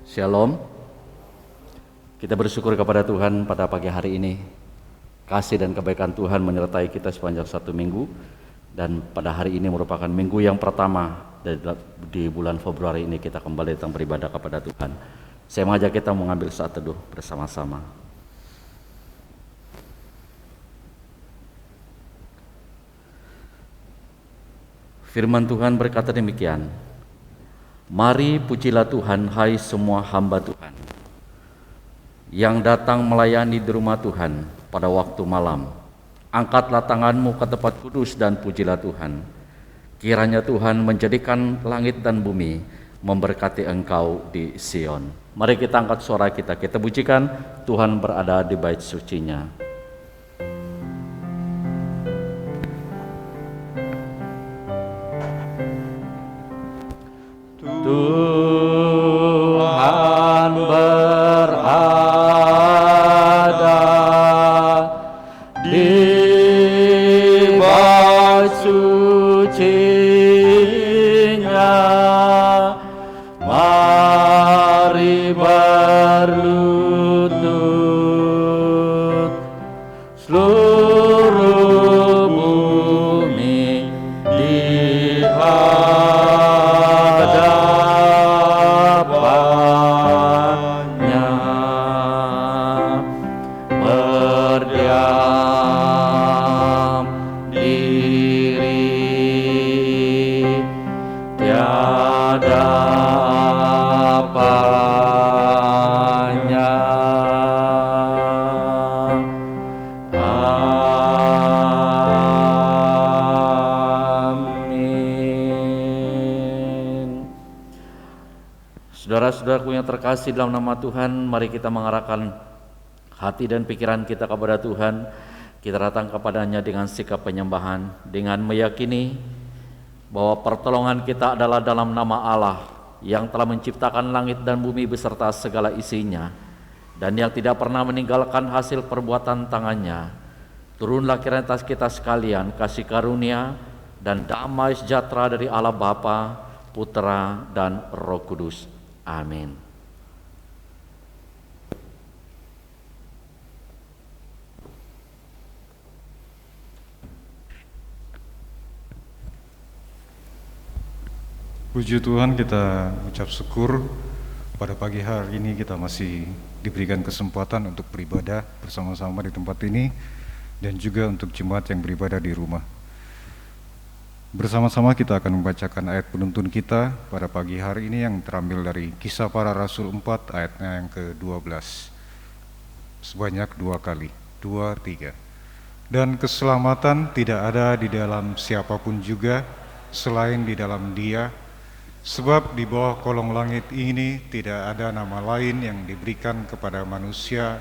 Shalom. Kita bersyukur kepada Tuhan pada pagi hari ini. Kasih dan kebaikan Tuhan menyertai kita sepanjang satu minggu. Dan pada hari ini merupakan minggu yang pertama di bulan Februari ini kita kembali datang beribadah kepada Tuhan. Saya mengajak kita mengambil saat teduh bersama-sama. Firman Tuhan berkata demikian. Mari pujilah Tuhan, hai semua hamba Tuhan, yang datang melayani di rumah Tuhan pada waktu malam. Angkatlah tanganmu ke tempat kudus dan pujilah Tuhan. Kiranya Tuhan menjadikan langit dan bumi, memberkati engkau di Sion. Mari kita angkat suara kita pujikan Tuhan berada di bait sucinya. Tuhan berada di bait sucinya. Mari berlutut seluruh bumi di Saudara-saudaraku yang terkasih dalam nama Tuhan, mari kita mengarahkan hati dan pikiran kita kepada Tuhan. Kita datang kepadanya dengan sikap penyembahan, dengan meyakini bahwa pertolongan kita adalah dalam nama Allah yang telah menciptakan langit dan bumi beserta segala isinya, dan yang tidak pernah meninggalkan hasil perbuatan tangannya. Turunlah kiranya atas kita sekalian kasih karunia dan damai sejahtera dari Allah Bapa, Putra, dan Roh Kudus. Amin. Puji Tuhan, kita ucap syukur pada pagi hari ini kita masih diberikan kesempatan untuk beribadah bersama-sama di tempat ini dan juga untuk jemaat yang beribadah di rumah. Bersama-sama kita akan membacakan ayat penuntun kita pada pagi hari ini yang terambil dari Kisah Para Rasul 4 ayatnya yang ke-12 sebanyak 2 kali, 2, 3. Dan keselamatan tidak ada di dalam siapapun juga selain di dalam Dia, sebab di bawah kolong langit ini tidak ada nama lain yang diberikan kepada manusia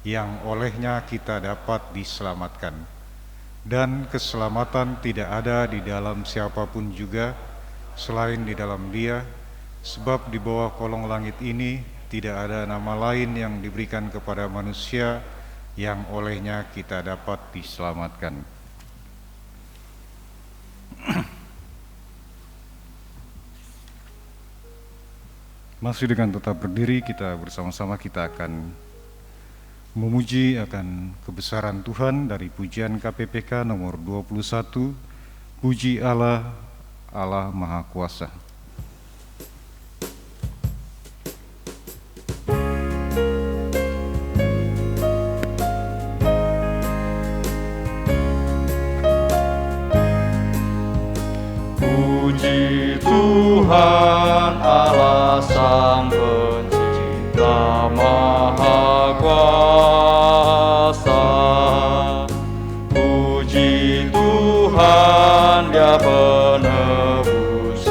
yang olehnya kita dapat diselamatkan. Dan keselamatan tidak ada di dalam siapapun juga selain di dalam Dia, sebab di bawah kolong langit ini tidak ada nama lain yang diberikan kepada manusia yang olehnya kita dapat diselamatkan. Masih dengan tetap berdiri, kita bersama-sama kita akan memuji akan kebesaran Tuhan dari pujian KPPK nomor 21, Puji Allah, Allah Maha Kuasa. Puji Tuhan Allah Sang Pencipta Maha Kuasa. Puji Tuhan, Dia penebus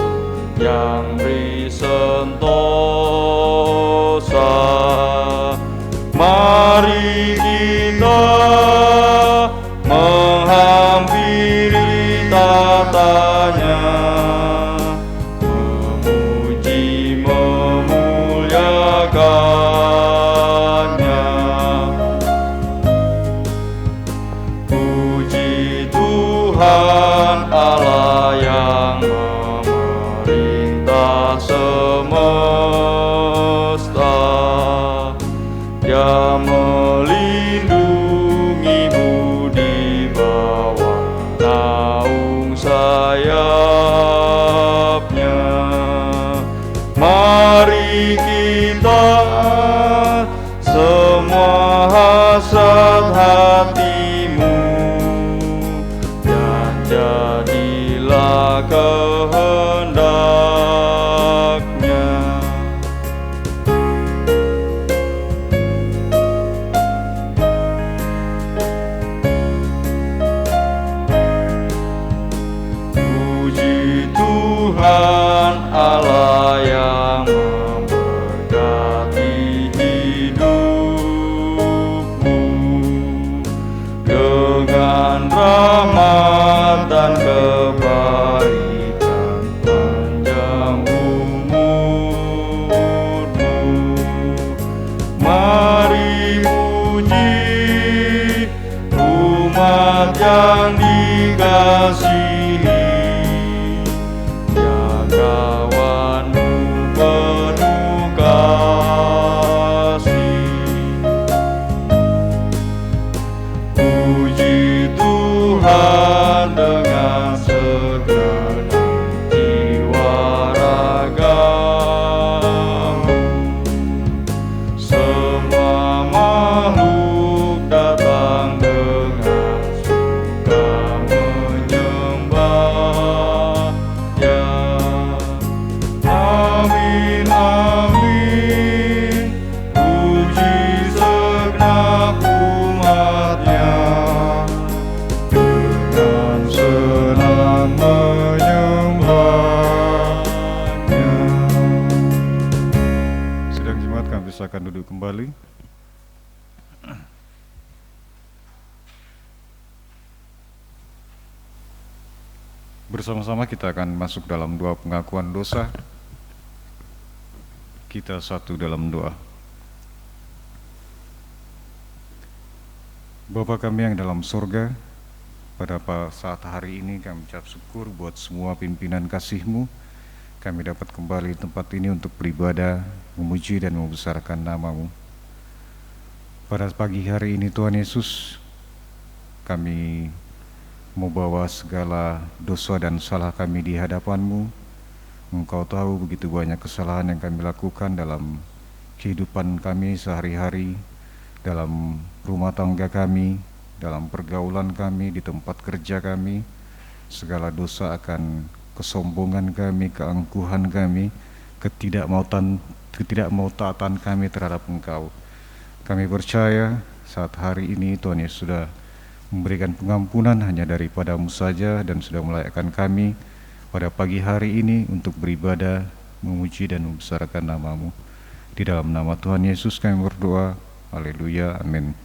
yang beri sentosa. Mari kita menghampiri tatanya, memuji memuliakannya. Puji Tuhan Allah yang memerintah semesta. naung sayapnya. Mari kita semua hasrat hatimu, dan jadilah kehendaknya. Puji Tuhan Allah yang memberkati hidupmu dengan rahmat dan kebaikan panjang umurmu. Mari puji umat yang dikasihi, jagawanmu penuh kasih. Puji Tuhan dengan segenap jiwa ragamu. Semua makhluk datang dengan suka menyembahnya. Amin, amin. Puji segenap umatnya, dengan senang menyembahnya. Sidang jemaat, kami silakan duduk kembali. Bersama-sama kita akan masuk dalam doa pengakuan dosa. Kita satu dalam doa. Bapa kami yang dalam surga, pada saat hari ini kami ucap syukur buat semua pimpinan kasih-Mu. Kami dapat kembali di tempat ini untuk beribadah, memuji dan membesarkan nama-Mu. Pada pagi hari ini Tuhan Yesus, kami membawa segala dosa dan salah kami di hadapan-Mu. Engkau tahu begitu banyak kesalahan yang kami lakukan dalam kehidupan kami sehari-hari, dalam rumah tangga kami, dalam pergaulan kami, di tempat kerja kami. Segala dosa akan kesombongan kami, keangkuhan kami, ketidakmautaatan kami terhadap Engkau. Kami percaya saat hari ini Tuhan Yesus sudah memberikan pengampunan hanya daripada-Mu saja, dan sudah melayakkan kami pada pagi hari ini untuk beribadah, memuji dan membesarkan nama-Mu. Di dalam nama Tuhan Yesus kami berdoa. Haleluya, amin.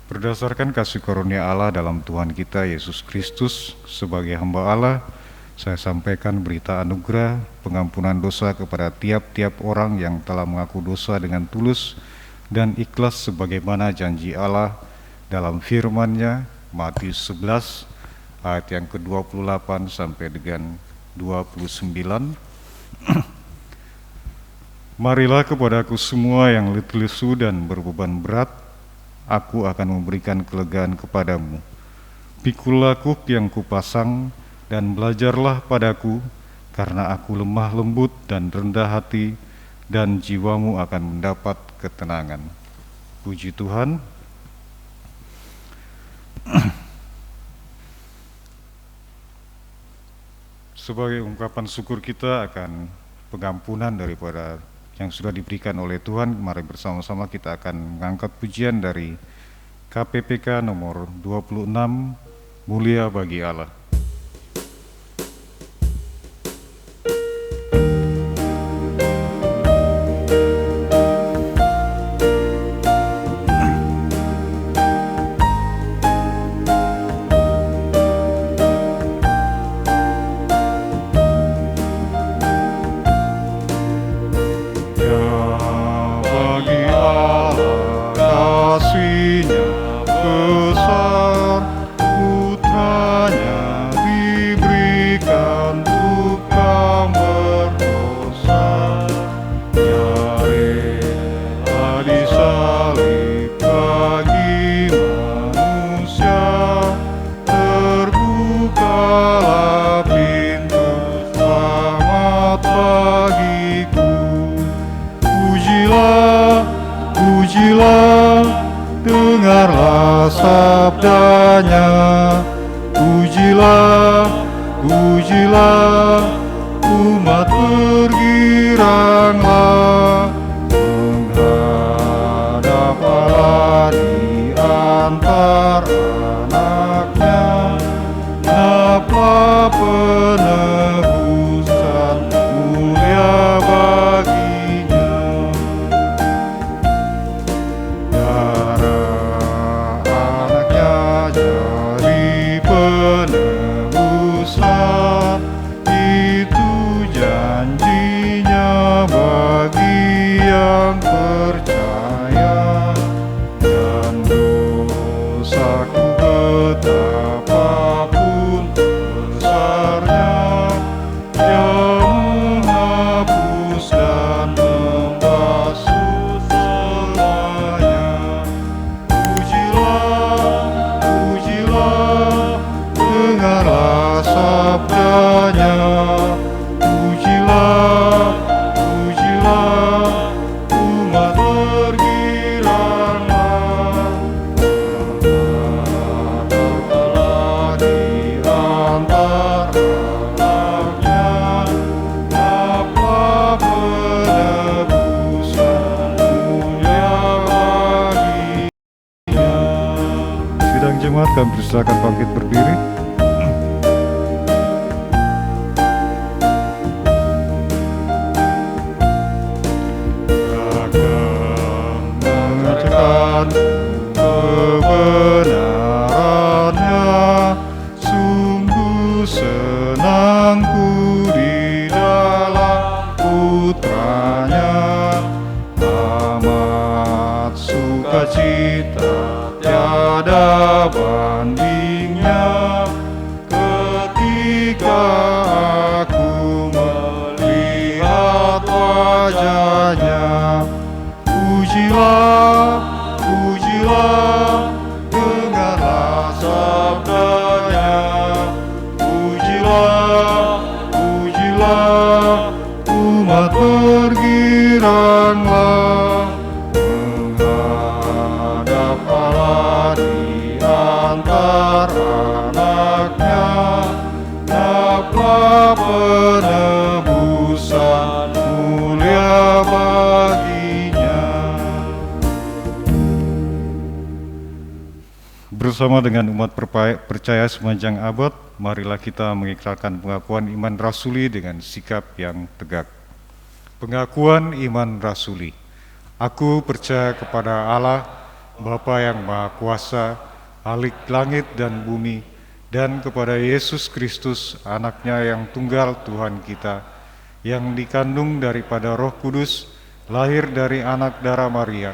Berdasarkan kasih karunia Allah dalam Tuhan kita Yesus Kristus, sebagai hamba Allah, saya sampaikan berita anugerah pengampunan dosa kepada tiap-tiap orang yang telah mengaku dosa dengan tulus dan ikhlas sebagaimana janji Allah dalam firman-Nya, Matius 11 ayat yang ke-28 sampai dengan 29. Marilah kepadaku semua yang letih lesu dan berbeban berat, aku akan memberikan kelegaan kepadamu. Pikulah kuk yang kupasang dan belajarlah padaku, karena aku lemah lembut dan rendah hati, dan jiwamu akan mendapat ketenangan. Puji Tuhan. Sebagai ungkapan syukur kita akan pengampunan daripada yang sudah diberikan oleh Tuhan, mari bersama-sama kita akan mengangkat pujian dari KPPK nomor 26, Mulia Bagi Allah. Kasih-Nya besar, putranya dengarlah sabdanya. Pujilah, pujilah, umat bergiranglah, menghadap Allah di antara anaknya. Napa penebusan mulia baginya. Darah anaknya jadi penebusan, itu janjinya bagi yang percaya. Dan dosaku betapapun besarnya, Dia menghapus dan membasuh semuanya. Pujilah, pujilah, dengarlah sabdanya. Pujilah, pujilah, umat bergiranglah, menghadap Allah di antara anaknya. Napa penebusan mulia baginya. Sidang jemaat, kami persilakan bangkit berdiri. Akan mengerjakan kebenarannya, sungguh senangku di dalam putranya. Amat sukacita tiada bandingnya, ketika aku melihat wajahnya. Pujilah, pujilah, dengarlah sabdanya. Pujilah, pujilah, umat bergiranglah, menghadap Allah di antara anaknya. Napa penebusan mulia baginya. Bersama dengan umat percaya sepanjang abad, marilah kita mengikrarkan pengakuan iman rasuli dengan sikap yang tegak. Pengakuan iman rasuli. Aku percaya kepada Allah, Bapa yang Maha Kuasa, Khalik langit dan bumi, dan kepada Yesus Kristus, anaknya yang tunggal Tuhan kita, yang dikandung daripada Roh Kudus, lahir dari anak darah Maria,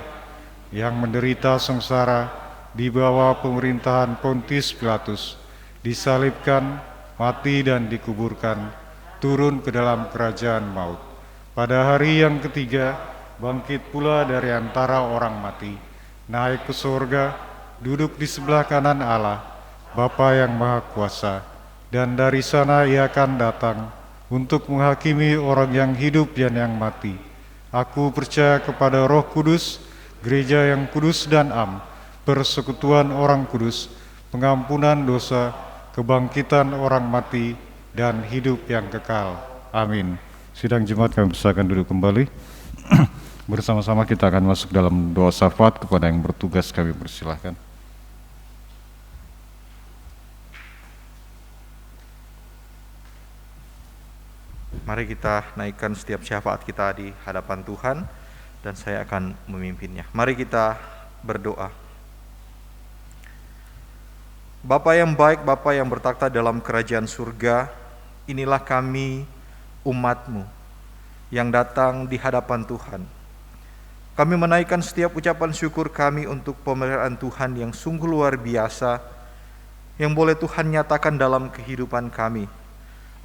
yang menderita sengsara di bawah pemerintahan Pontius Pilatus, disalibkan, mati dan dikuburkan, turun ke dalam kerajaan maut. Pada hari yang ketiga, bangkit pula dari antara orang mati, naik ke surga, duduk di sebelah kanan Allah, Bapa yang Maha Kuasa, dan dari sana Ia akan datang untuk menghakimi orang yang hidup dan yang mati. Aku percaya kepada Roh Kudus, gereja yang kudus dan am, persekutuan orang kudus, pengampunan dosa, kebangkitan orang mati, dan hidup yang kekal. Amin. Sidang jemaat, kami persilakan duduk kembali. Bersama-sama kita akan masuk dalam doa syafaat. Kepada yang bertugas kami persilahkan. Mari kita naikkan setiap syafaat kita di hadapan Tuhan, dan saya akan memimpinnya. Mari kita berdoa. Bapa yang baik, Bapa yang bertakhta dalam kerajaan surga, inilah kami umat-Mu yang datang di hadapan Tuhan. Kami menaikkan setiap ucapan syukur kami untuk pemeliharaan Tuhan yang sungguh luar biasa, yang boleh Tuhan nyatakan dalam kehidupan kami,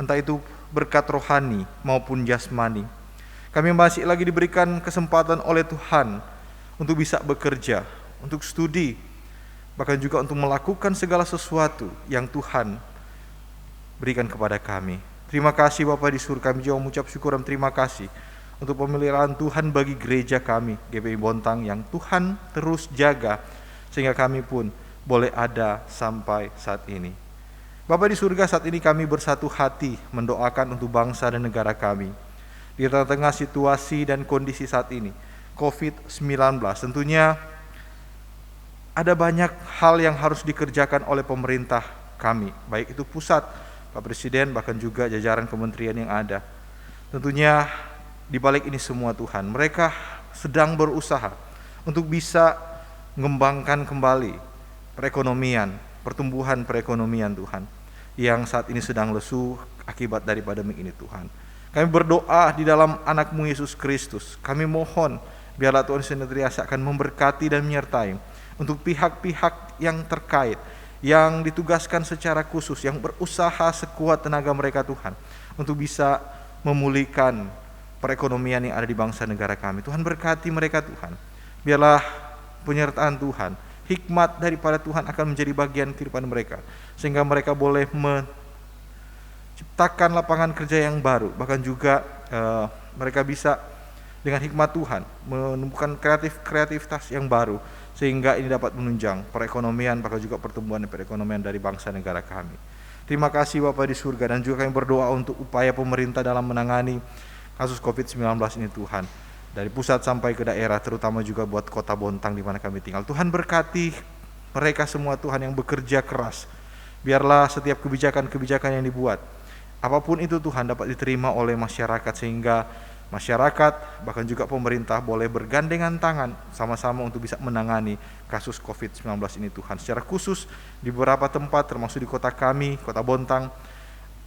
entah itu berkat rohani maupun jasmani. Kami masih lagi diberikan kesempatan oleh Tuhan untuk bisa bekerja, untuk studi, bahkan juga untuk melakukan segala sesuatu yang Tuhan berikan kepada kami. Terima kasih Bapa di surga, kami juga mengucap syukur dan terima kasih untuk pemeliharaan Tuhan bagi gereja kami, GPI Bontang, yang Tuhan terus jaga sehingga kami pun boleh ada sampai saat ini. Bapa di surga, saat ini kami bersatu hati mendoakan untuk bangsa dan negara kami. Di tengah-tengah situasi dan kondisi saat ini, COVID-19, tentunya ada banyak hal yang harus dikerjakan oleh pemerintah kami, baik itu pusat, Pak Presiden, bahkan juga jajaran kementerian yang ada. Tentunya di balik ini semua Tuhan, mereka sedang berusaha untuk bisa mengembangkan kembali perekonomian, pertumbuhan perekonomian Tuhan, yang saat ini sedang lesu akibat dari pandemi ini Tuhan. Kami berdoa di dalam anak-Mu Yesus Kristus, kami mohon biarlah Tuhan senantiasa akan memberkati dan menyertai untuk pihak-pihak yang terkait, yang ditugaskan secara khusus, yang berusaha sekuat tenaga mereka Tuhan, untuk bisa memulihkan perekonomian yang ada di bangsa negara kami. Tuhan berkati mereka Tuhan. Biarlah penyertaan Tuhan, hikmat daripada Tuhan akan menjadi bagian kehidupan mereka, sehingga mereka boleh menciptakan lapangan kerja yang baru, bahkan juga mereka bisa dengan hikmat Tuhan menemukan kreativitas yang baru, sehingga ini dapat menunjang perekonomian, bahkan juga pertumbuhan perekonomian dari bangsa negara kami. Terima kasih Bapa di surga, dan juga kami berdoa untuk upaya pemerintah dalam menangani kasus COVID-19 ini Tuhan, dari pusat sampai ke daerah, terutama juga buat kota Bontang di mana kami tinggal. Tuhan berkati mereka semua Tuhan yang bekerja keras. Biarlah setiap kebijakan-kebijakan yang dibuat, apapun itu Tuhan, dapat diterima oleh masyarakat, sehingga masyarakat bahkan juga pemerintah boleh bergandengan tangan sama-sama untuk bisa menangani kasus COVID-19 ini Tuhan. Secara khusus di beberapa tempat, termasuk di kota kami, kota Bontang,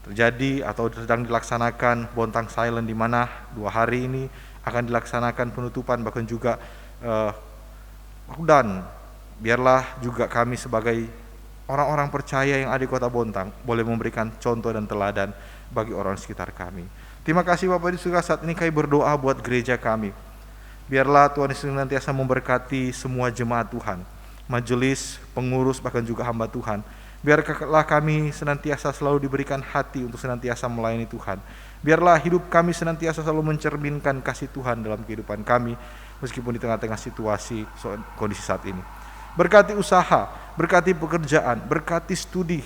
terjadi atau sedang dilaksanakan Bontang Silent, di mana 2 hari ini akan dilaksanakan penutupan, bahkan juga lockdown. Biarlah juga kami sebagai orang-orang percaya yang ada di kota Bontang boleh memberikan contoh dan teladan bagi orang sekitar kami. Terima kasih Bapak di surga, saat ini kami berdoa buat gereja kami. Biarlah Tuhan Yesus senantiasa memberkati semua jemaat Tuhan, majelis, pengurus, bahkan juga hamba Tuhan. Biarlah kami senantiasa selalu diberikan hati untuk senantiasa melayani Tuhan. Biarlah hidup kami senantiasa selalu mencerminkan kasih Tuhan dalam kehidupan kami, meskipun di tengah-tengah situasi kondisi saat ini. Berkati usaha, berkati pekerjaan, berkati studi,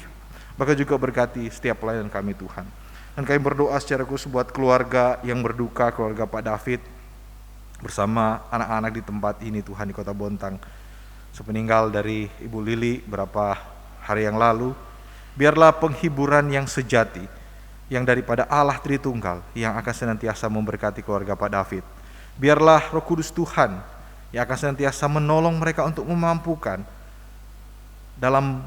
bahkan juga berkati setiap pelayanan kami Tuhan. Dan kami berdoa secara khusus buat keluarga yang berduka, keluarga Pak David bersama anak-anak di tempat ini Tuhan, di kota Bontang, sepeninggal dari Ibu Lili berapa hari yang lalu. Biarlah penghiburan yang sejati, yang daripada Allah Tritunggal, yang akan senantiasa memberkati keluarga Pak David. Biarlah Roh Kudus Tuhan yang akan senantiasa menolong mereka untuk memampukan dalam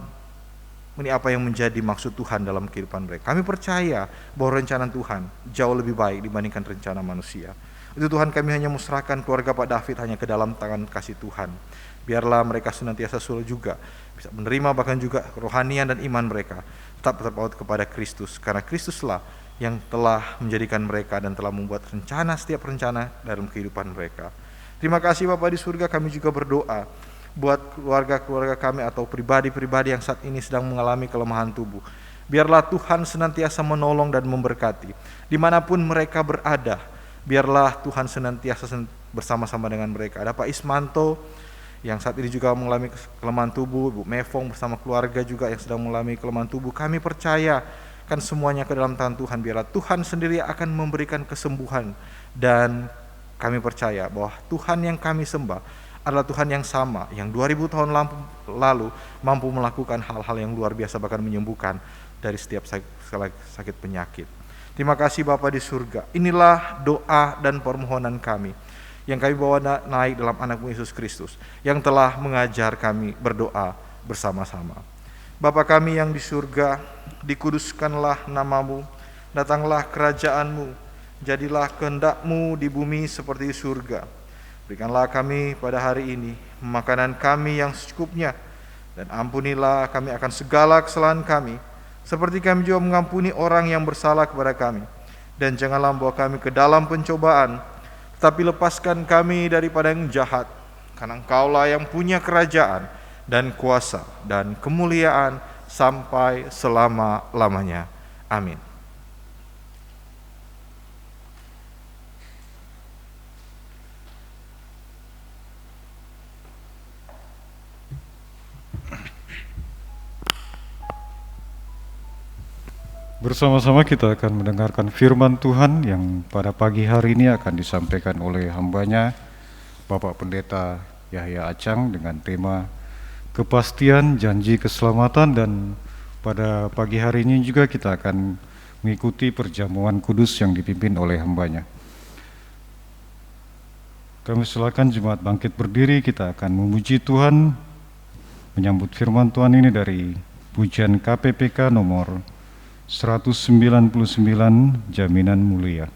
ini apa yang menjadi maksud Tuhan dalam kehidupan mereka. Kami percaya bahwa rencana Tuhan jauh lebih baik dibandingkan rencana manusia. Itu Tuhan, kami hanya musrahkan keluarga Pak David hanya ke dalam tangan kasih Tuhan. Biarlah mereka senantiasa selalu juga bisa menerima, bahkan juga kerohanian dan iman mereka tetap terpaut kepada Kristus, karena Kristuslah yang telah menjadikan mereka dan telah membuat setiap rencana dalam kehidupan mereka. Terima kasih Bapa di surga, kami juga berdoa buat keluarga-keluarga kami atau pribadi-pribadi yang saat ini sedang mengalami kelemahan tubuh. Biarlah Tuhan senantiasa menolong dan memberkati dimanapun mereka berada. Biarlah Tuhan senantiasa bersama-sama dengan mereka. Ada Pak Ismanto yang saat ini juga mengalami kelemahan tubuh, Ibu Mevong bersama keluarga juga yang sedang mengalami kelemahan tubuh. Kami percaya kan semuanya ke dalam tangan Tuhan. Biarlah Tuhan sendiri akan memberikan kesembuhan, dan kami percaya bahwa Tuhan yang kami sembah adalah Tuhan yang sama, yang 2000 tahun lalu mampu melakukan hal-hal yang luar biasa, bahkan menyembuhkan dari setiap sakit penyakit. Terima kasih Bapa di surga. Inilah doa dan permohonan kami yang kami bawa naik dalam anak-Mu Yesus Kristus, yang telah mengajar kami berdoa bersama-sama. Bapa kami yang di surga, dikuduskanlah nama-Mu, datanglah kerajaan-Mu, jadilah kehendak-Mu di bumi seperti di surga. Berikanlah kami pada hari ini makanan kami yang secukupnya, dan ampunilah kami akan segala kesalahan kami, seperti kami juga mengampuni orang yang bersalah kepada kami. Dan janganlah membawa kami ke dalam pencobaan, tetapi lepaskan kami daripada yang jahat, karena Engkaulah yang punya kerajaan dan kuasa dan kemuliaan sampai selama-lamanya. Amin. Bersama-sama kita akan mendengarkan firman Tuhan yang pada pagi hari ini akan disampaikan oleh hambanya Bapak Pendeta Yahya Acang dengan tema kepastian janji keselamatan, dan pada pagi hari ini juga kita akan mengikuti perjamuan kudus yang dipimpin oleh hambanya. Kami silakan jemaat bangkit berdiri, kita akan memuji Tuhan, menyambut firman Tuhan ini dari pujian KPPK nomor 199, Jaminan Mulia.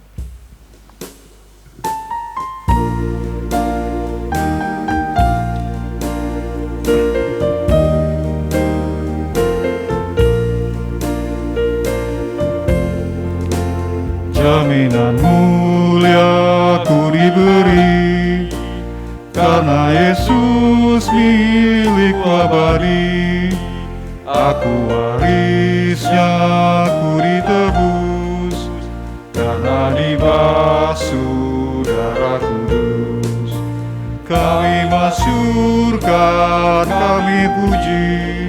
Jaminan mulia ku diberi, karena Yesus milikku abadi. Aku warisnya, ku ditebus, karena dibasuh darah kudus. Kami masyurkan, kami puji,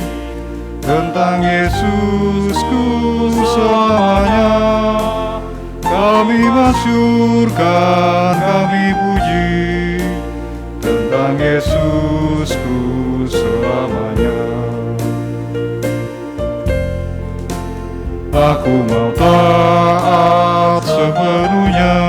tentang Yesusku selamanya. Kami masyurkan, kami puji, tentang Yesusku selamanya. Aku mau taat sepenuhnya,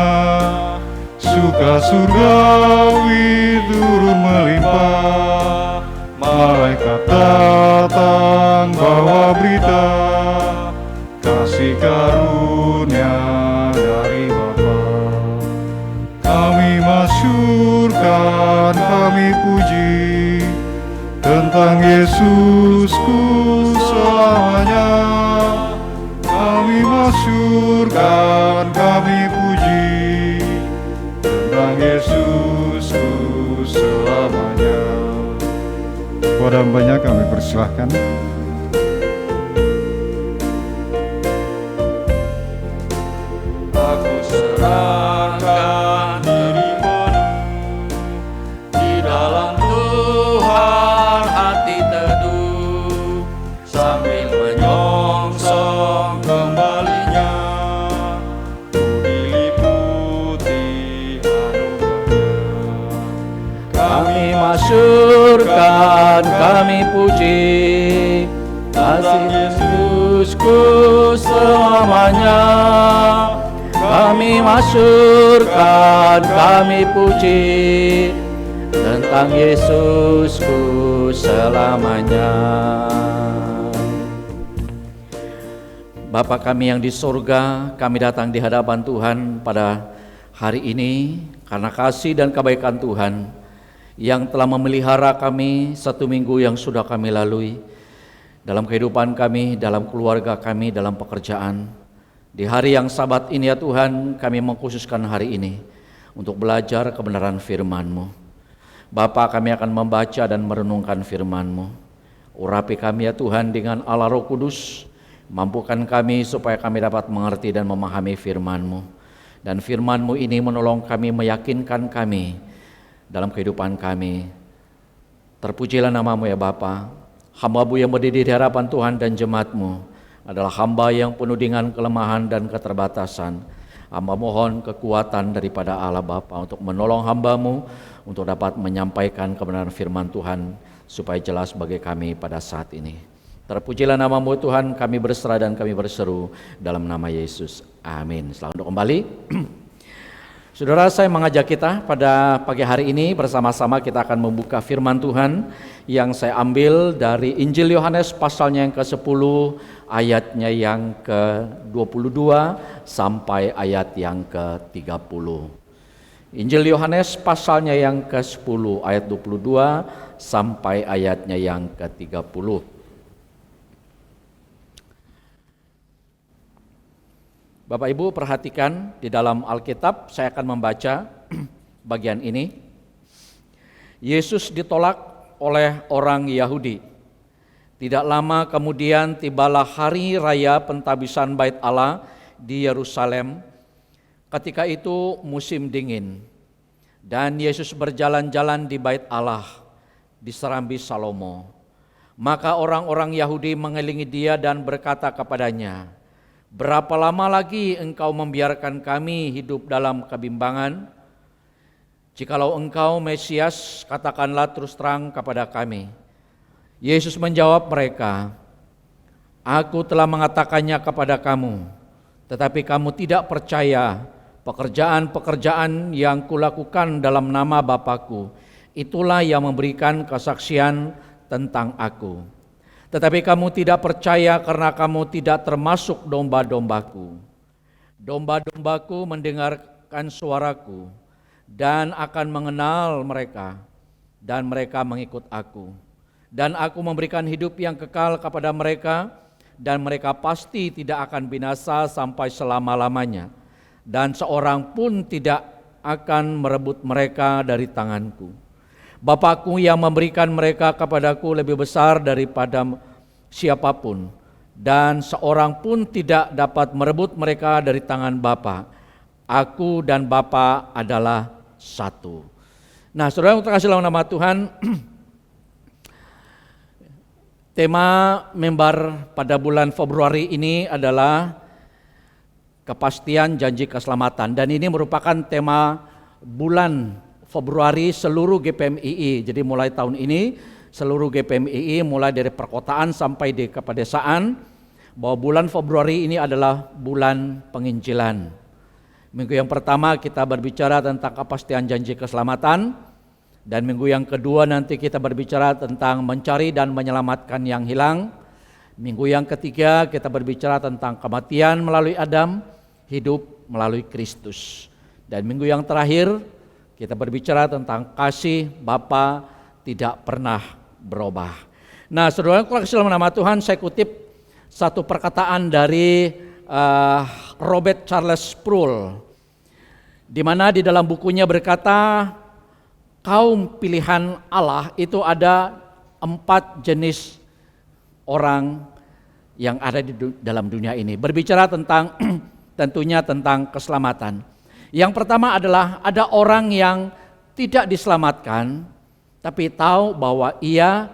suka surgawi turun melimpah. Malaikat datang bawa berita, kasih karunia dari Bapa. Kami masyurkan, kami puji, tentang Yesusku selamanya. Kami masyurkan, kami puji, tentang Yesusku selamanya. Kepada hambanya kami persilahkan. Aku serahkan diri penuh, di dalam Tuhan hati teduh, sambil menyongsong kembalinya, ku diliputi anugerahnya. Kami masyurkan, kami puji, kasih Yesusku selamanya. Kami masyurkan, kami puji, tentang Yesusku selamanya. Bapa kami yang di surga, kami datang di hadapan Tuhan pada hari ini karena kasih dan kebaikan Tuhan yang telah memelihara kami satu minggu yang sudah kami lalui dalam kehidupan kami, dalam keluarga kami, dalam pekerjaan. Di hari yang Sabat ini ya Tuhan, kami mengkhususkan hari ini untuk belajar kebenaran firman-Mu. Bapa, kami akan membaca dan merenungkan firman-Mu. Urapi kami ya Tuhan dengan Allah Roh Kudus, mampukan kami supaya kami dapat mengerti dan memahami firman-Mu. Dan firman-Mu ini menolong kami, meyakinkan kami dalam kehidupan kami. Terpujilah nama-Mu ya Bapa. Hamba-Mu yang berdiri di hadapan Tuhan dan jemaat-Mu adalah hamba yang penuh dengan kelemahan dan keterbatasan. Hamba mohon kekuatan daripada Allah Bapa untuk menolong hamba-Mu untuk dapat menyampaikan kebenaran firman Tuhan supaya jelas bagi kami pada saat ini. Terpujilah nama-Mu Tuhan, kami berserah dan kami berseru dalam nama Yesus. Amin. Selamat kembali. Saudara, saya mengajak kita pada pagi hari ini bersama-sama kita akan membuka firman Tuhan yang saya ambil dari Injil Yohanes pasalnya yang ke-10 ayatnya yang ke-22 sampai ayat yang ke-30. Injil Yohanes pasalnya yang ke-10 ayat 22 sampai ayatnya yang ke-30. Bapak Ibu perhatikan di dalam Alkitab, saya akan membaca bagian ini. Yesus ditolak oleh orang Yahudi. Tidak lama kemudian tibalah hari raya pentabisan Bait Allah di Yerusalem. Ketika itu musim dingin dan Yesus berjalan-jalan di Bait Allah di Serambi Salomo. Maka orang-orang Yahudi mengelilingi dia dan berkata kepadanya, Berapa lama lagi Engkau membiarkan kami hidup dalam kebimbangan? Jikalau Engkau Mesias, katakanlah terus terang kepada kami. Yesus menjawab mereka, Aku telah mengatakannya kepada kamu, tetapi kamu tidak percaya. Pekerjaan-pekerjaan yang kulakukan dalam nama Bapa-Ku, itulah yang memberikan kesaksian tentang Aku. Tetapi kamu tidak percaya karena kamu tidak termasuk domba-dombaku. Domba-dombaku mendengarkan suaraku dan akan mengenal mereka, dan mereka mengikut Aku. Dan Aku memberikan hidup yang kekal kepada mereka, dan mereka pasti tidak akan binasa sampai selama-lamanya. Dan seorang pun tidak akan merebut mereka dari tanganku. Bapa-Ku yang memberikan mereka kepadaku lebih besar daripada siapapun, dan seorang pun tidak dapat merebut mereka dari tangan Bapa. Aku dan Bapa adalah satu. Nah, saudara yang terkasih dalam nama Tuhan, tema mimbar pada bulan Februari ini adalah kepastian janji keselamatan, dan ini merupakan tema bulan Februari seluruh GPMII. Jadi mulai tahun ini seluruh GPMII mulai dari perkotaan sampai di kepedesaan, bahwa bulan Februari ini adalah bulan penginjilan. Minggu yang pertama kita berbicara tentang kepastian janji keselamatan, dan minggu yang kedua nanti kita berbicara tentang mencari dan menyelamatkan yang hilang. Minggu yang ketiga kita berbicara tentang kematian melalui Adam, hidup melalui Kristus. Dan minggu yang terakhir kita berbicara tentang kasih Bapa tidak pernah berubah. Nah, saudara yang terkasih dalam nama Tuhan, saya kutip satu perkataan dari Robert Charles Sproul, di mana di dalam bukunya berkata, kaum pilihan Allah itu ada 4 jenis orang yang ada di dalam dunia ini. Berbicara tentang tentunya tentang keselamatan. Yang pertama adalah ada orang yang tidak diselamatkan tapi tahu bahwa ia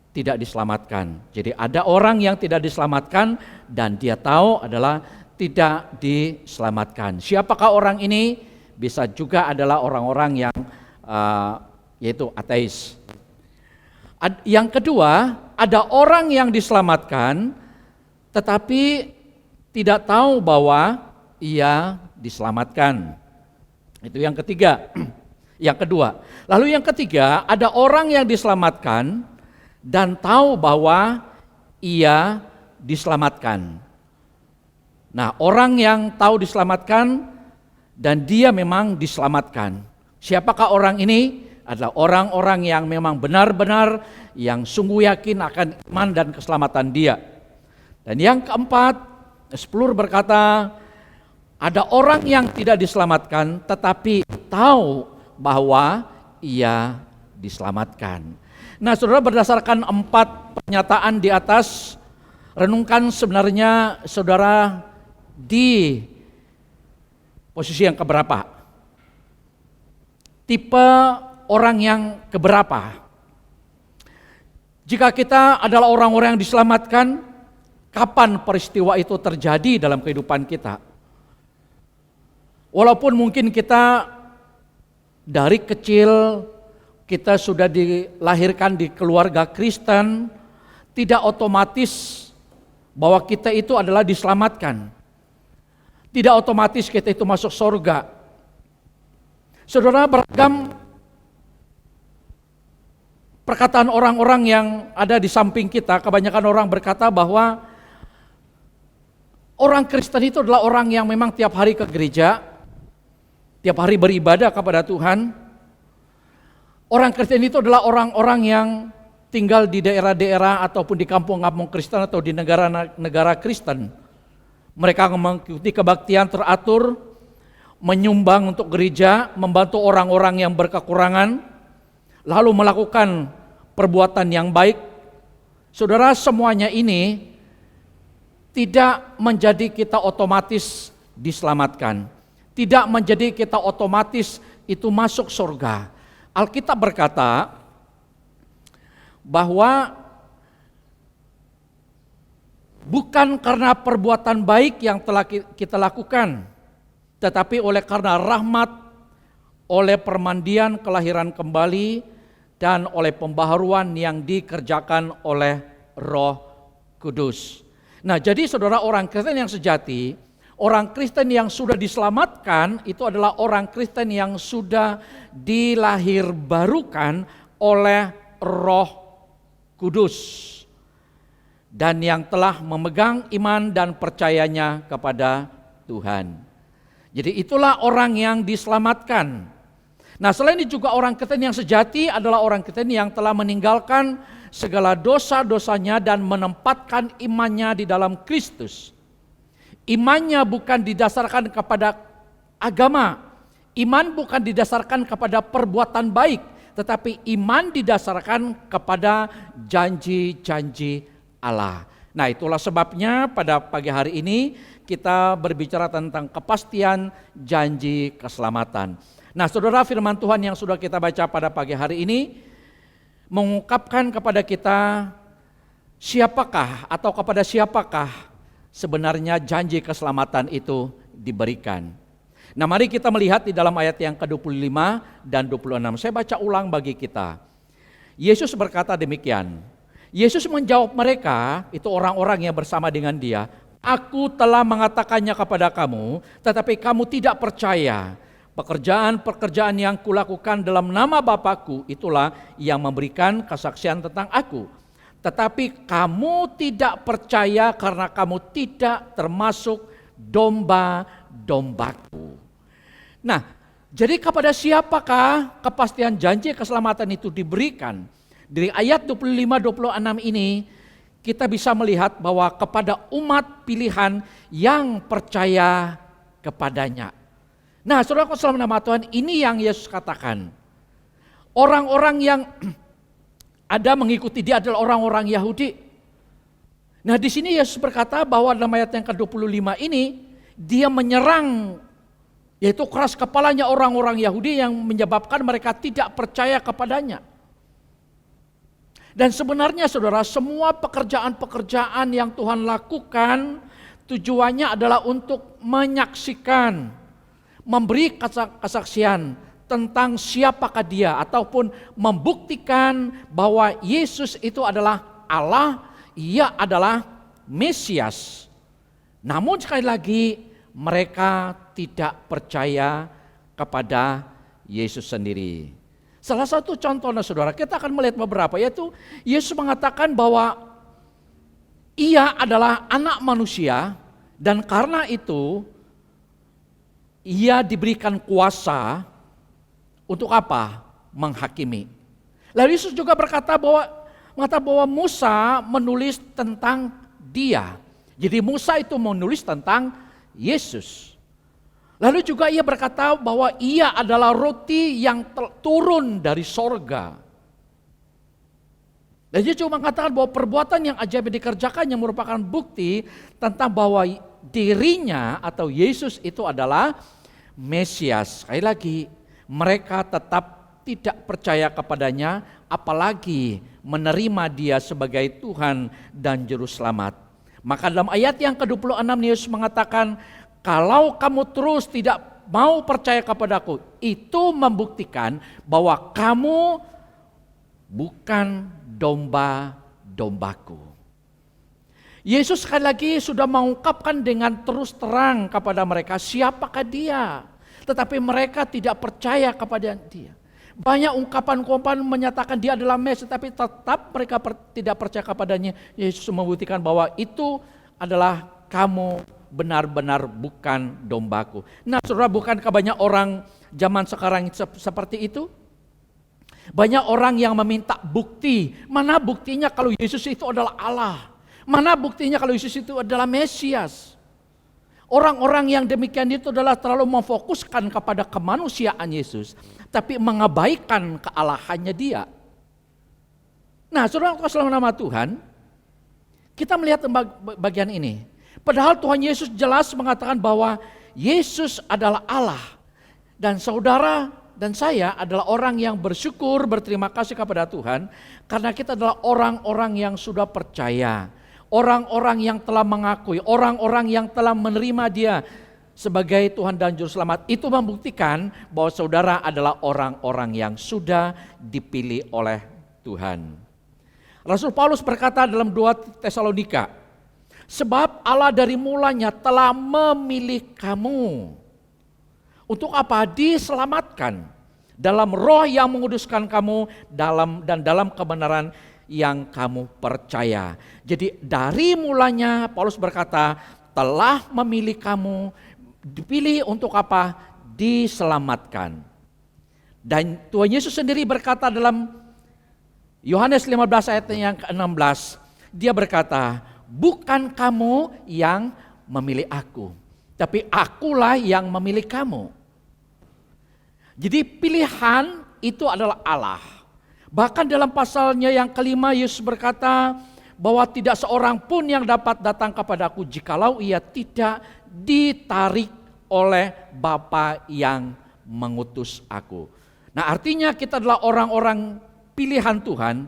tidak diselamatkan. Jadi ada orang yang tidak diselamatkan dan dia tahu adalah tidak diselamatkan. Siapakah orang ini? Bisa juga adalah orang-orang yang yaitu ateis. Yang kedua, ada orang yang diselamatkan tetapi tidak tahu bahwa ia diselamatkan. Itu yang ketiga. Yang kedua. Lalu yang ketiga, ada orang yang diselamatkan dan tahu bahwa ia diselamatkan. Nah, orang yang tahu diselamatkan dan dia memang diselamatkan. Siapakah orang ini? Adalah orang-orang yang memang benar-benar yang sungguh yakin akan iman dan keselamatan dia. Dan yang keempat, Sproul berkata, ada orang yang tidak diselamatkan tetapi tahu bahwa ia diselamatkan. Nah, saudara, berdasarkan 4 pernyataan di atas, renungkan sebenarnya saudara di posisi yang keberapa? Tipe orang yang keberapa? Jika kita adalah orang-orang yang diselamatkan, kapan peristiwa itu terjadi dalam kehidupan kita? Walaupun mungkin kita dari kecil kita sudah dilahirkan di keluarga Kristen, tidak otomatis bahwa kita itu adalah diselamatkan. Tidak otomatis kita itu masuk surga. Saudara, beragam perkataan orang-orang yang ada di samping kita. Kebanyakan orang berkata bahwa orang Kristen itu adalah orang yang memang tiap hari ke gereja, tiap hari beribadah kepada Tuhan. Orang Kristen itu adalah orang-orang yang tinggal di daerah-daerah ataupun di kampung-kampung Kristen atau di negara-negara Kristen. Mereka mengikuti kebaktian teratur, menyumbang untuk gereja, membantu orang-orang yang berkekurangan, lalu melakukan perbuatan yang baik. Saudara, semuanya ini tidak menjadi kita otomatis diselamatkan. Tidak menjadi kita otomatis itu masuk surga. Alkitab berkata bahwa bukan karena perbuatan baik yang telah kita lakukan, tetapi oleh karena rahmat, oleh permandian kelahiran kembali, dan oleh pembaharuan yang dikerjakan oleh Roh Kudus. Nah, jadi saudara, orang Kristen yang sejati, orang Kristen yang sudah diselamatkan, itu adalah orang Kristen yang sudah dilahirbarukan oleh Roh Kudus, dan yang telah memegang iman dan percayanya kepada Tuhan. Jadi itulah orang yang diselamatkan. Nah, selain itu juga orang Kristen yang sejati adalah orang Kristen yang telah meninggalkan segala dosa-dosanya dan menempatkan imannya di dalam Kristus. Imannya bukan didasarkan kepada agama, iman bukan didasarkan kepada perbuatan baik, tetapi iman didasarkan kepada janji-janji Allah. Nah, itulah sebabnya pada pagi hari ini kita berbicara tentang kepastian janji keselamatan. Nah, saudara, firman Tuhan yang sudah kita baca pada pagi hari ini mengungkapkan kepada kita siapakah atau kepada siapakah sebenarnya janji keselamatan itu diberikan. Nah, mari kita melihat di dalam ayat yang ke-25 dan 26. Saya baca ulang bagi kita. Yesus berkata demikian. Yesus menjawab mereka, itu orang-orang yang bersama dengan dia, "Aku telah mengatakannya kepada kamu, tetapi kamu tidak percaya. Pekerjaan-pekerjaan yang kulakukan dalam nama Bapakku, itulah yang memberikan kesaksian tentang aku. Tetapi kamu tidak percaya karena kamu tidak termasuk domba-dombaku." Nah, jadi kepada siapakah kepastian janji keselamatan itu diberikan? Dari ayat 25-26 ini kita bisa melihat bahwa kepada umat pilihan yang percaya kepadanya. Nah, saudara salam nama Tuhan, ini yang Yesus katakan. Orang-orang yang ada mengikuti dia adalah orang-orang Yahudi. Nah, di sini Yesus berkata bahwa dalam ayat yang ke-25 ini dia menyerang, yaitu keras kepalanya orang-orang Yahudi yang menyebabkan mereka tidak percaya kepadanya. Dan sebenarnya saudara, semua pekerjaan-pekerjaan yang Tuhan lakukan tujuannya adalah untuk menyaksikan, memberi kesaksian tentang siapakah dia, ataupun membuktikan bahwa Yesus itu adalah Allah, ia adalah Mesias. Namun sekali lagi mereka tidak percaya kepada Yesus sendiri. Salah satu contohnya saudara, kita akan melihat beberapa, yaitu Yesus mengatakan bahwa ia adalah anak manusia dan karena itu ia diberikan kuasa untuk apa? Menghakimi. Lalu Yesus juga mengatakan bahwa Musa menulis tentang dia. Jadi Musa itu menulis tentang Yesus. Lalu juga ia berkata bahwa ia adalah roti yang turun dari sorga. Dan dia juga mengatakan bahwa perbuatan yang ajaib dikerjakan yang merupakan bukti tentang bahwa dirinya atau Yesus itu adalah Mesias. Sekali lagi, mereka tetap tidak percaya kepadanya, apalagi menerima dia sebagai Tuhan dan Juru Selamat. Maka dalam ayat yang ke-26 Yesus mengatakan, "Kalau kamu terus tidak mau percaya kepadaku, itu membuktikan bahwa kamu bukan domba-dombaku." Yesus sekali lagi sudah mengungkapkan dengan terus terang kepada mereka siapakah dia. Tetapi mereka tidak percaya kepada dia. Banyak ungkapan-ungkapan menyatakan dia adalah Mesias, tapi tetap mereka tidak percaya kepadanya. Yesus membuktikan bahwa itu adalah kamu benar-benar bukan dombaku. Nah, saudara, bukankah banyak orang zaman sekarang seperti itu? Banyak orang yang meminta bukti. Mana buktinya kalau Yesus itu adalah Allah? Mana buktinya kalau Yesus itu adalah Mesias? Orang-orang yang demikian itu adalah terlalu memfokuskan kepada kemanusiaan Yesus, tapi mengabaikan kealahannya dia. Nah, saudara, dalam nama Tuhan, kita melihat bagian ini. Padahal Tuhan Yesus jelas mengatakan bahwa Yesus adalah Allah. Dan saudara dan saya adalah orang yang bersyukur, berterima kasih kepada Tuhan. Karena kita adalah orang-orang yang sudah percaya. orang-orang yang telah mengakui, orang-orang yang telah menerima Dia sebagai Tuhan dan Juru Selamat, itu membuktikan bahwa saudara adalah orang-orang yang sudah dipilih oleh Tuhan. Rasul Paulus berkata dalam 2 Tesalonika, sebab Allah dari mulanya telah memilih kamu. Untuk apa? Diselamatkan dalam roh yang menguduskan kamu dalam kebenaran yang kamu percaya. Jadi dari mulanya Paulus berkata telah memilih kamu, dipilih untuk apa? Diselamatkan. Dan Tuhan Yesus sendiri berkata dalam Yohanes 15 ayat yang ke-16, Dia berkata, bukan kamu yang memilih aku, tapi akulah yang memilih kamu. Jadi pilihan itu adalah Allah. Bahkan dalam pasalnya yang kelima Yesus berkata bahwa tidak seorang pun yang dapat datang kepadaku jikalau ia tidak ditarik oleh Bapa yang mengutus aku. Nah, artinya kita adalah orang-orang pilihan Tuhan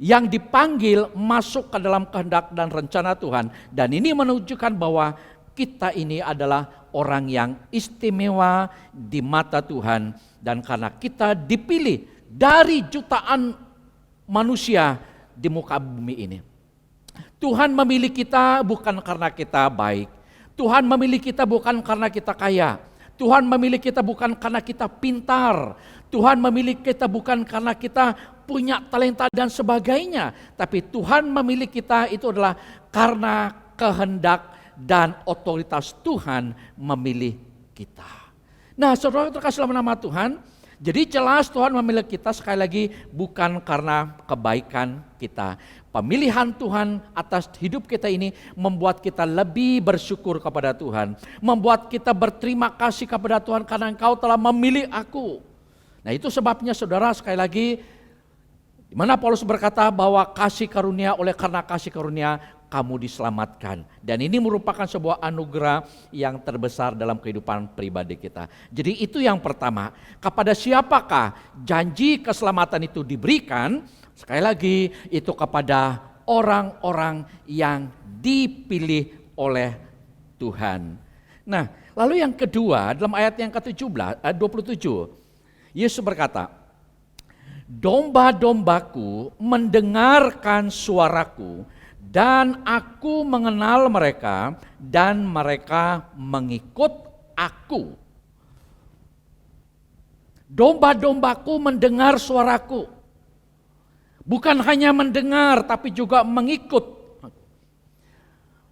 yang dipanggil masuk ke dalam kehendak dan rencana Tuhan. Dan ini menunjukkan bahwa kita ini adalah orang yang istimewa di mata Tuhan. Dan karena kita dipilih dari jutaan manusia di muka bumi ini. Tuhan memilih kita bukan karena kita baik. Tuhan memilih kita bukan karena kita kaya. Tuhan memilih kita bukan karena kita pintar. Tuhan memilih kita bukan karena kita punya talenta dan sebagainya. Tapi Tuhan memilih kita itu adalah karena kehendak dan otoritas Tuhan memilih kita. Nah, saudara terkasih dalam nama Tuhan, jadi jelas Tuhan memilih kita sekali lagi bukan karena kebaikan kita. Pemilihan Tuhan atas hidup kita ini membuat kita lebih bersyukur kepada Tuhan. Membuat kita berterima kasih kepada Tuhan karena Engkau telah memilih aku. Nah, itu sebabnya saudara sekali lagi di mana Paulus berkata bahwa kasih karunia, oleh karena kasih karunia kamu diselamatkan. Dan ini merupakan sebuah anugerah yang terbesar dalam kehidupan pribadi kita. Jadi itu yang pertama. Kepada siapakah janji keselamatan itu diberikan? Sekali lagi itu kepada orang-orang yang dipilih oleh Tuhan. Nah, lalu yang kedua dalam ayat yang ke-17, 27, Yesus berkata, domba-dombaku mendengarkan suaraku, dan aku mengenal mereka, dan mereka mengikut aku. Domba-dombaku mendengar suaraku. Bukan hanya mendengar, tapi juga mengikut.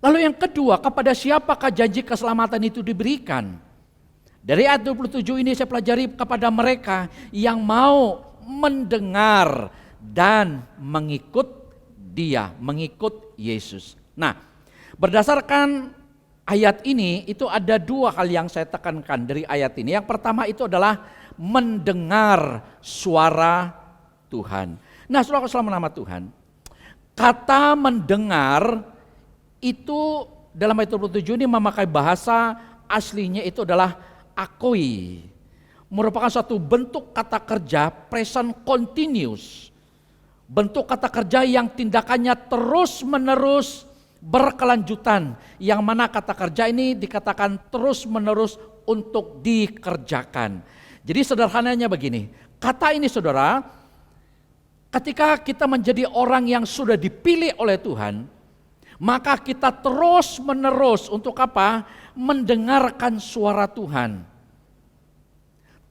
Lalu yang kedua, kepada siapakah janji keselamatan itu diberikan? Dari ayat 27 ini saya pelajari kepada mereka yang mau mendengar dan mengikut Dia, mengikut Yesus. Nah, berdasarkan ayat ini itu ada dua hal yang saya tekankan dari ayat ini. Yang pertama itu adalah mendengar suara Tuhan. Nah, saudara selama nama Tuhan, kata mendengar itu dalam ayat 27 ini memakai bahasa aslinya itu adalah akoi. Merupakan suatu bentuk kata kerja present continuous. Bentuk kata kerja yang tindakannya terus-menerus berkelanjutan. Yang mana kata kerja ini dikatakan terus-menerus untuk dikerjakan. Jadi sederhananya begini, kata ini saudara, ketika kita menjadi orang yang sudah dipilih oleh Tuhan, maka kita terus-menerus untuk apa? Mendengarkan suara Tuhan.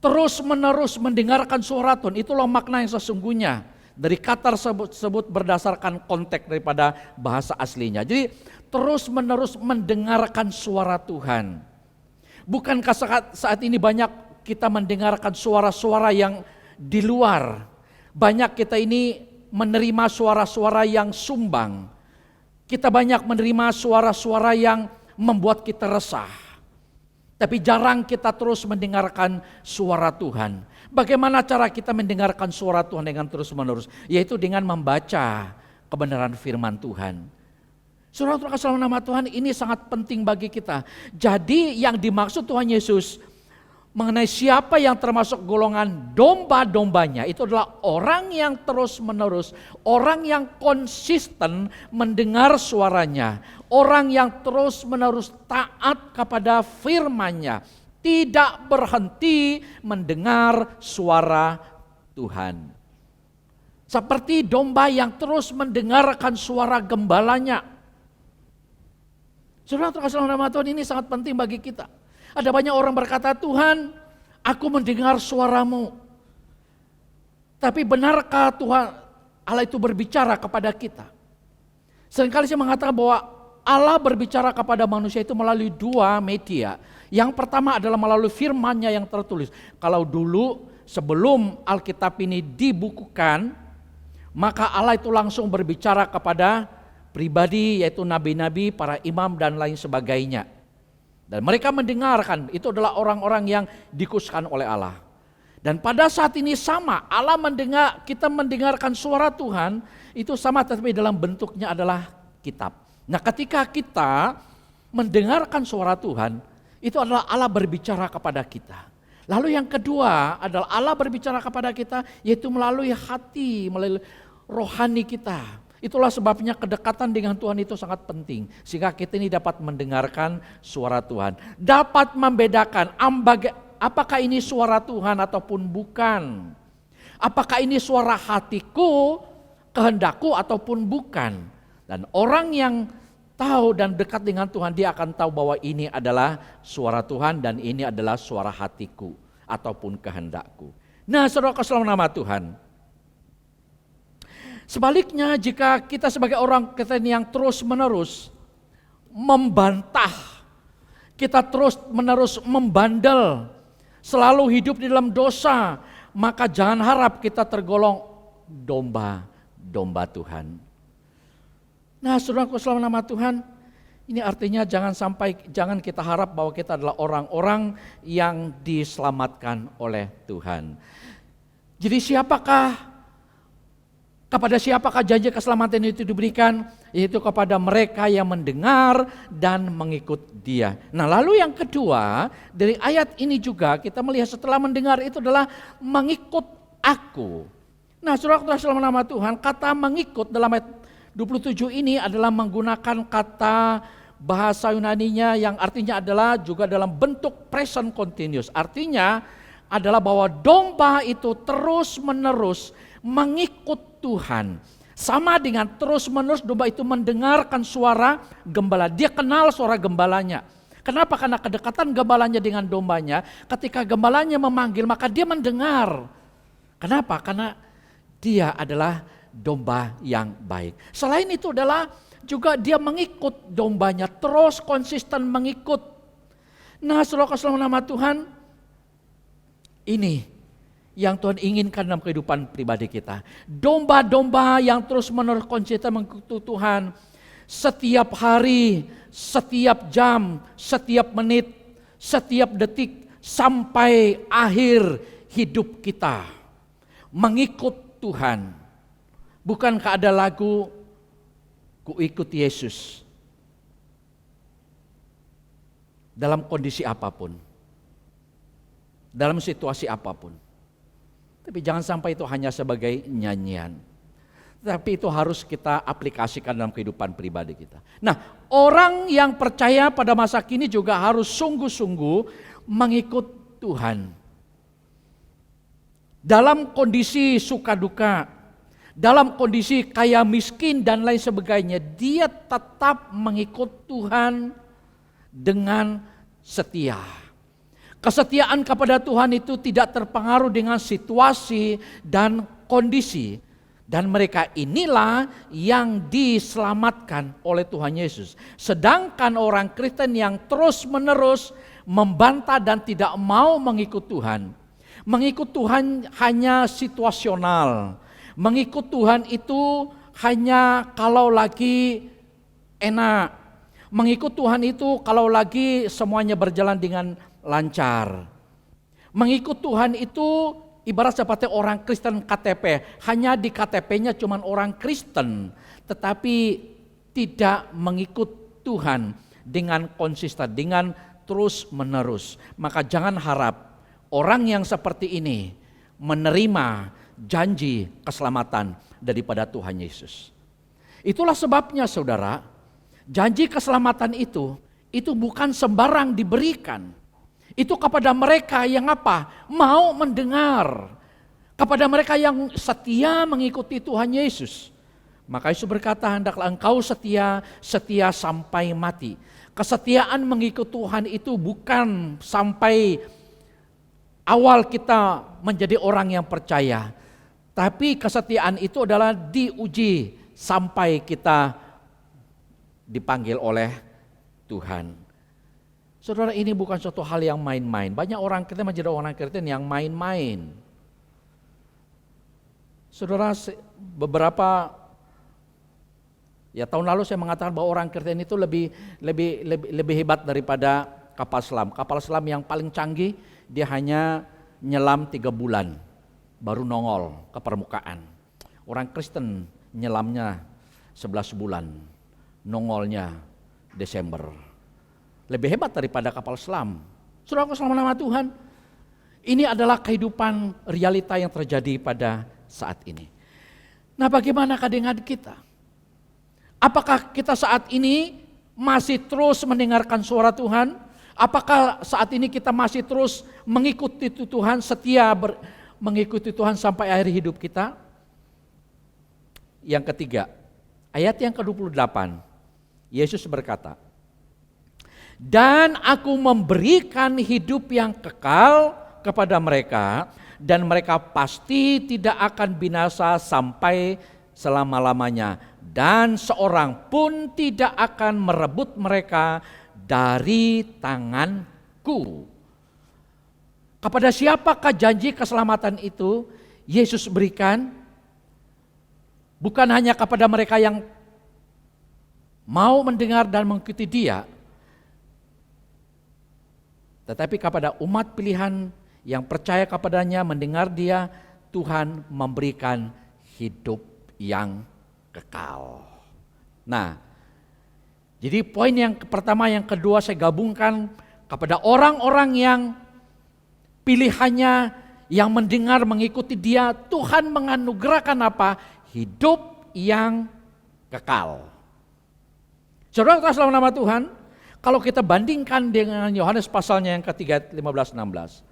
Terus-menerus mendengarkan suara Tuhan, itulah makna yang sesungguhnya. Dari kata tersebut berdasarkan konteks daripada bahasa aslinya. Jadi terus-menerus mendengarkan suara Tuhan. Bukankah saat ini banyak kita mendengarkan suara-suara yang di luar? Banyak kita ini menerima suara-suara yang sumbang. Kita banyak menerima suara-suara yang membuat kita resah. Tapi jarang kita terus mendengarkan suara Tuhan. Bagaimana cara kita mendengarkan suara Tuhan dengan terus-menerus? Yaitu dengan membaca kebenaran firman Tuhan. Saudara dalam nama Tuhan, ini sangat penting bagi kita. Jadi yang dimaksud Tuhan Yesus mengenai siapa yang termasuk golongan domba-dombanya, itu adalah orang yang terus-menerus, orang yang konsisten mendengar suaranya, orang yang terus-menerus taat kepada firman-Nya, tidak berhenti mendengar suara Tuhan. Seperti domba yang terus mendengarkan suara gembalanya. Saudara terkasih dalam nama Tuhan, ini sangat penting bagi kita. Ada banyak orang berkata, Tuhan, aku mendengar suara-Mu. Tapi benarkah Tuhan Allah itu berbicara kepada kita? Seringkali saya mengatakan bahwa Allah berbicara kepada manusia itu melalui dua media. Yang pertama adalah melalui firman-Nya yang tertulis. Kalau dulu sebelum Alkitab ini dibukukan, maka Allah itu langsung berbicara kepada pribadi, yaitu nabi-nabi, para imam dan lain sebagainya. Dan mereka mendengarkan, itu adalah orang-orang yang dikhususkan oleh Allah. Dan pada saat ini sama, Allah mendengar, kita mendengarkan suara Tuhan, itu sama tetapi dalam bentuknya adalah kitab. Nah, ketika kita mendengarkan suara Tuhan, itu adalah Allah berbicara kepada kita. Lalu yang kedua adalah Allah berbicara kepada kita, yaitu melalui hati, melalui rohani kita. Itulah sebabnya kedekatan dengan Tuhan itu sangat penting. Sehingga kita ini dapat mendengarkan suara Tuhan. Dapat membedakan apakah ini suara Tuhan ataupun bukan. Apakah ini suara hatiku, kehendakku ataupun bukan. Dan orang yang tahu dan dekat dengan Tuhan, dia akan tahu bahwa ini adalah suara Tuhan dan ini adalah suara hatiku ataupun kehendakku. Nah, saudara dalam nama Tuhan. Sebaliknya jika kita sebagai orang Kristen yang terus menerus membantah, kita terus menerus membandel, selalu hidup di dalam dosa, maka jangan harap kita tergolong domba Tuhan. Nah, saudaraku selama nama Tuhan, ini artinya jangan kita harap bahwa kita adalah orang-orang yang diselamatkan oleh Tuhan. Jadi kepada siapakah janji keselamatan itu diberikan? Yaitu kepada mereka yang mendengar dan mengikut Dia. Nah, lalu yang kedua, dari ayat ini juga kita melihat setelah mendengar itu adalah mengikut aku. Nah, saudara selama nama Tuhan, kata mengikut dalam ayat 27 ini adalah menggunakan kata bahasa Yunaninya yang artinya adalah juga dalam bentuk present continuous. Artinya adalah bahwa domba itu terus menerus mengikut Tuhan. Sama dengan terus menerus domba itu mendengarkan suara gembala. Dia kenal suara gembalanya. Kenapa? Karena kedekatan gembalanya dengan dombanya. Ketika gembalanya memanggil maka dia mendengar. Kenapa? Karena dia adalah domba yang baik. Selain itu adalah juga dia mengikut dombanya. Terus konsisten mengikut. Nah, saudara dalam nama Tuhan, ini yang Tuhan inginkan dalam kehidupan pribadi kita. Domba-domba yang terus menerus konsisten mengikuti Tuhan. Setiap hari, setiap jam, setiap menit, setiap detik, sampai akhir hidup kita. Mengikut Tuhan. Bukankah ada lagu, ku ikut Yesus. Dalam kondisi apapun. Dalam situasi apapun. Tapi jangan sampai itu hanya sebagai nyanyian. Tapi itu harus kita aplikasikan dalam kehidupan pribadi kita. Nah, orang yang percaya pada masa kini juga harus sungguh-sungguh mengikut Tuhan. Dalam kondisi suka duka, dalam kondisi kaya miskin dan lain sebagainya, dia tetap mengikut Tuhan dengan setia. Kesetiaan kepada Tuhan itu tidak terpengaruh dengan situasi dan kondisi. Dan mereka inilah yang diselamatkan oleh Tuhan Yesus. Sedangkan orang Kristen yang terus menerus membantah dan tidak mau mengikut Tuhan. Mengikut Tuhan hanya situasional. Mengikut Tuhan itu hanya kalau lagi enak. Mengikut Tuhan itu kalau lagi semuanya berjalan dengan lancar. Mengikut Tuhan itu ibarat seperti orang Kristen KTP. Hanya di KTP-nya cuma orang Kristen. Tetapi tidak mengikut Tuhan dengan konsisten, dengan terus menerus. Maka jangan harap orang yang seperti ini menerima janji keselamatan daripada Tuhan Yesus. Itulah sebabnya saudara, janji keselamatan itu bukan sembarang diberikan. Itu kepada mereka yang apa? Mau mendengar. Kepada mereka yang setia mengikuti Tuhan Yesus. Maka Yesus berkata, hendaklah engkau setia sampai mati. Kesetiaan mengikut Tuhan itu bukan sampai awal kita menjadi orang yang percaya. Tapi kesetiaan itu adalah diuji sampai kita dipanggil oleh Tuhan. Saudara, ini bukan suatu hal yang main-main. Banyak orang Kristen menjadi orang Kristen yang main-main. Saudara, beberapa tahun lalu saya mengatakan bahwa orang Kristen itu lebih hebat daripada kapal selam. Kapal selam yang paling canggih dia hanya nyelam 3 bulan baru nongol ke permukaan. Orang Kristen nyelamnya 11 bulan, nongolnya Desember. Lebih hebat daripada kapal selam. Saudara, selama nama Tuhan, ini adalah kehidupan realita yang terjadi pada saat ini. Nah, bagaimanakah dengan kita? Apakah kita saat ini masih terus mendengarkan suara Tuhan? Apakah saat ini kita masih terus mengikuti Tuhan, mengikuti Tuhan sampai akhir hidup kita? Yang ketiga, ayat yang ke-28, Yesus berkata, dan aku memberikan hidup yang kekal kepada mereka, dan mereka pasti tidak akan binasa sampai selama-lamanya, dan seorang pun tidak akan merebut mereka dari tanganku. Kepada siapakah janji keselamatan itu Yesus berikan? Bukan hanya kepada mereka yang mau mendengar dan mengikuti Dia, tetapi kepada umat pilihan yang percaya kepadanya, mendengar Dia, Tuhan memberikan hidup yang kekal. Nah, jadi poin yang pertama, yang kedua saya gabungkan kepada orang-orang yang pilihannya yang mendengar mengikuti Dia, Tuhan menganugerahkan apa? Hidup yang kekal. Saudara, dalam nama Tuhan, kalau kita bandingkan dengan Yohanes pasalnya yang ketiga 15-16.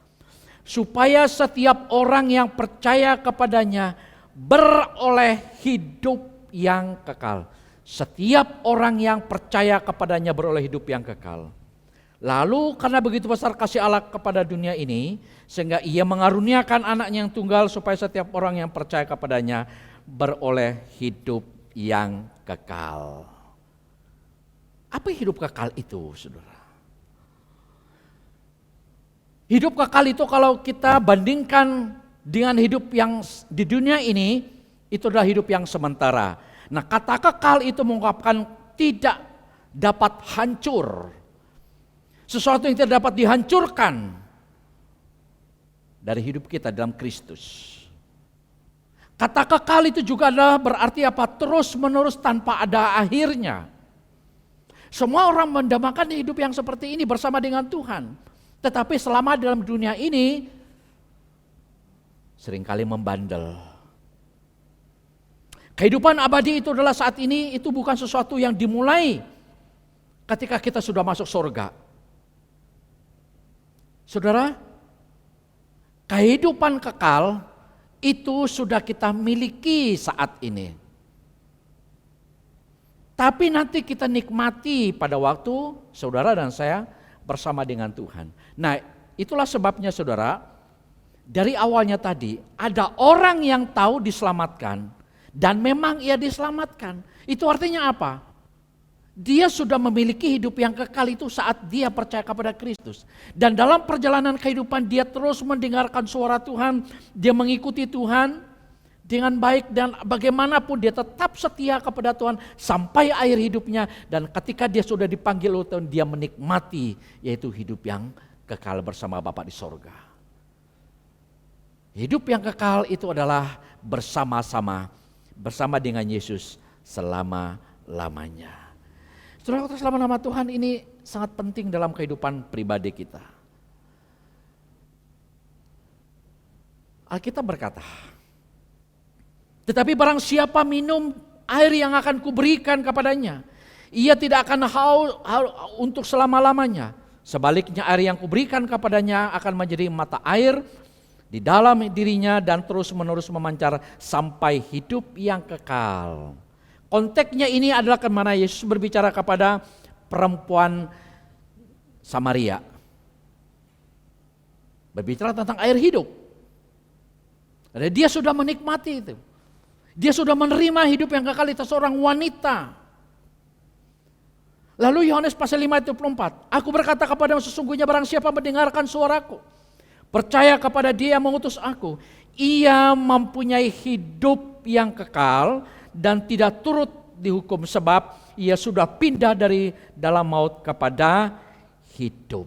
Supaya setiap orang yang percaya kepadanya beroleh hidup yang kekal. Setiap orang yang percaya kepadanya beroleh hidup yang kekal. Lalu karena begitu besar kasih Allah kepada dunia ini, sehingga Ia mengaruniakan anaknya yang tunggal supaya setiap orang yang percaya kepadanya beroleh hidup yang kekal. Apa hidup kekal itu, saudara? Hidup kekal itu kalau kita bandingkan dengan hidup yang di dunia ini, itu adalah hidup yang sementara. Nah, kata kekal itu mengungkapkan tidak dapat hancur. Sesuatu yang tidak dapat dihancurkan dari hidup kita dalam Kristus. Kata kekal itu juga adalah berarti apa? Terus menerus tanpa ada akhirnya. Semua orang mendambakan hidup yang seperti ini bersama dengan Tuhan. Tetapi selama dalam dunia ini seringkali membandel. Kehidupan abadi itu adalah saat ini, itu bukan sesuatu yang dimulai ketika kita sudah masuk surga. Saudara, kehidupan kekal itu sudah kita miliki saat ini. Tapi nanti kita nikmati pada waktu saudara dan saya bersama dengan Tuhan. Nah, itulah sebabnya saudara, dari awalnya tadi ada orang yang tahu diselamatkan dan memang ia diselamatkan. Itu artinya apa? Dia sudah memiliki hidup yang kekal itu saat dia percaya kepada Kristus. Dan dalam perjalanan kehidupan dia terus mendengarkan suara Tuhan, dia mengikuti Tuhan dengan baik, dan bagaimanapun dia tetap setia kepada Tuhan sampai akhir hidupnya. Dan ketika dia sudah dipanggil oleh Tuhan, dia menikmati yaitu hidup yang kekal bersama Bapa di sorga. Hidup yang kekal itu adalah bersama-sama dengan Yesus selama-lamanya. Saudara, selama nama Tuhan ini sangat penting dalam kehidupan pribadi kita. Alkitab berkata, tetapi barang siapa minum air yang akan kuberikan kepadanya, ia tidak akan haus untuk selama-lamanya. Sebaliknya air yang kuberikan kepadanya akan menjadi mata air di dalam dirinya dan terus-menerus memancar sampai hidup yang kekal. Konteksnya ini adalah kemana Yesus berbicara kepada perempuan Samaria. Berbicara tentang air hidup. Dan dia sudah menikmati itu. Dia sudah menerima hidup yang kekal, itu seorang wanita. Lalu Yohanes pasal 5 ayat 24, aku berkata kepadamu sesungguhnya barang siapa mendengarkan suaraku, percaya kepada dia yang mengutus aku, ia mempunyai hidup yang kekal dan tidak turut dihukum sebab ia sudah pindah dari dalam maut kepada hidup.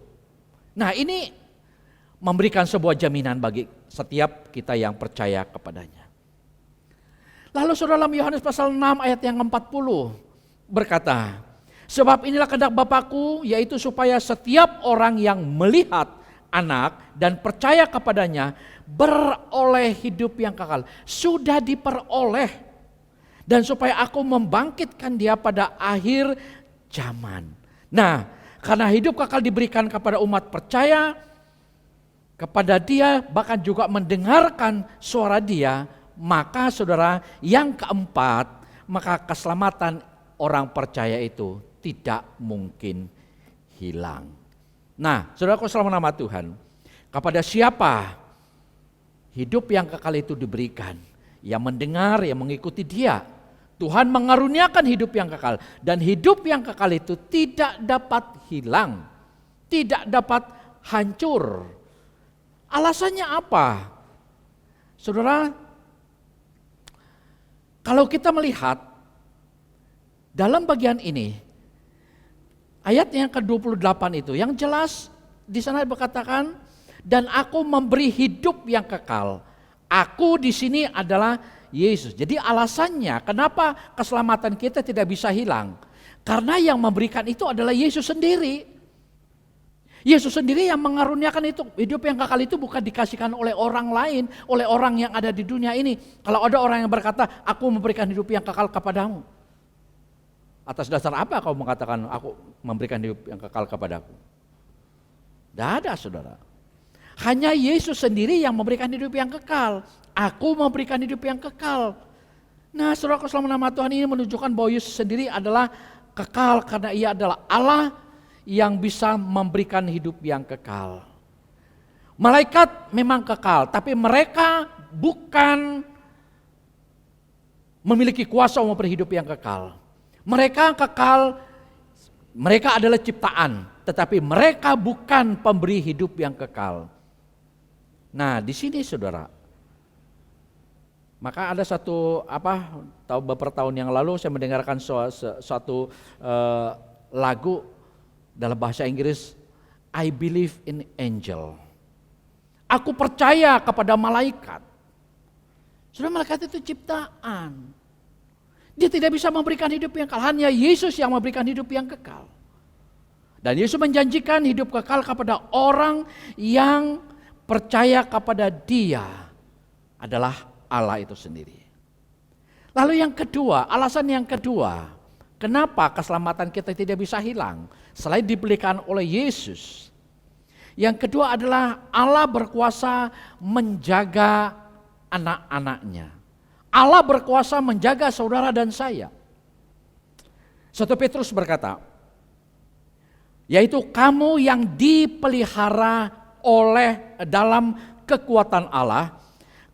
Nah, ini memberikan sebuah jaminan bagi setiap kita yang percaya kepadanya. Lalu saudara, dalam Yohanes pasal 6 ayat yang 40 berkata, sebab inilah kehendak Bapakku, yaitu supaya setiap orang yang melihat anak dan percaya kepadanya beroleh hidup yang kekal. Sudah diperoleh. Dan supaya aku membangkitkan dia pada akhir zaman. Nah, karena hidup kekal diberikan kepada umat percaya kepada dia, bahkan juga mendengarkan suara dia, maka saudara, yang keempat, maka keselamatan orang percaya itu tidak mungkin hilang. Nah, saudaraku selama nama Tuhan, kepada siapa hidup yang kekal itu diberikan? Yang mendengar, yang mengikuti dia. Tuhan mengaruniakan hidup yang kekal. Dan hidup yang kekal itu tidak dapat hilang. Tidak dapat hancur. Alasannya apa? Saudara, kalau kita melihat dalam bagian ini, ayat yang ke-28 itu, yang jelas di sana berkatakan, dan aku memberi hidup yang kekal. Aku di sini adalah Yesus. Jadi alasannya kenapa keselamatan kita tidak bisa hilang? Karena yang memberikan itu adalah Yesus sendiri. Yesus sendiri yang mengaruniakan itu. Hidup yang kekal itu bukan dikasihkan oleh orang lain, oleh orang yang ada di dunia ini. Kalau ada orang yang berkata, aku memberikan hidup yang kekal kepadamu. Atas dasar apa kau mengatakan aku memberikan hidup yang kekal kepadaku? Tidak ada, saudara. Hanya Yesus sendiri yang memberikan hidup yang kekal. Aku memberikan hidup yang kekal. Nah, saudara, selama nama Tuhan ini menunjukkan bahwa Yesus sendiri adalah kekal karena ia adalah Allah yang bisa memberikan hidup yang kekal. Malaikat memang kekal, tapi mereka bukan memiliki kuasa memberi hidup yang kekal. Mereka kekal, mereka adalah ciptaan, tetapi mereka bukan pemberi hidup yang kekal. Nah, di sini saudara, maka ada beberapa tahun yang lalu saya mendengarkan suatu lagu dalam bahasa Inggris, I believe in angel. Aku percaya kepada malaikat. Saudara, malaikat itu ciptaan. Dia tidak bisa memberikan hidup yang kekal, hanya Yesus yang memberikan hidup yang kekal. Dan Yesus menjanjikan hidup kekal kepada orang yang percaya kepada Dia adalah Allah itu sendiri. Lalu yang kedua, alasan yang kedua, kenapa keselamatan kita tidak bisa hilang selain diberikan oleh Yesus? Yang kedua adalah Allah berkuasa menjaga anak-anaknya. Allah berkuasa menjaga saudara dan saya. 1 Petrus berkata, yaitu kamu yang dipelihara oleh dalam kekuatan Allah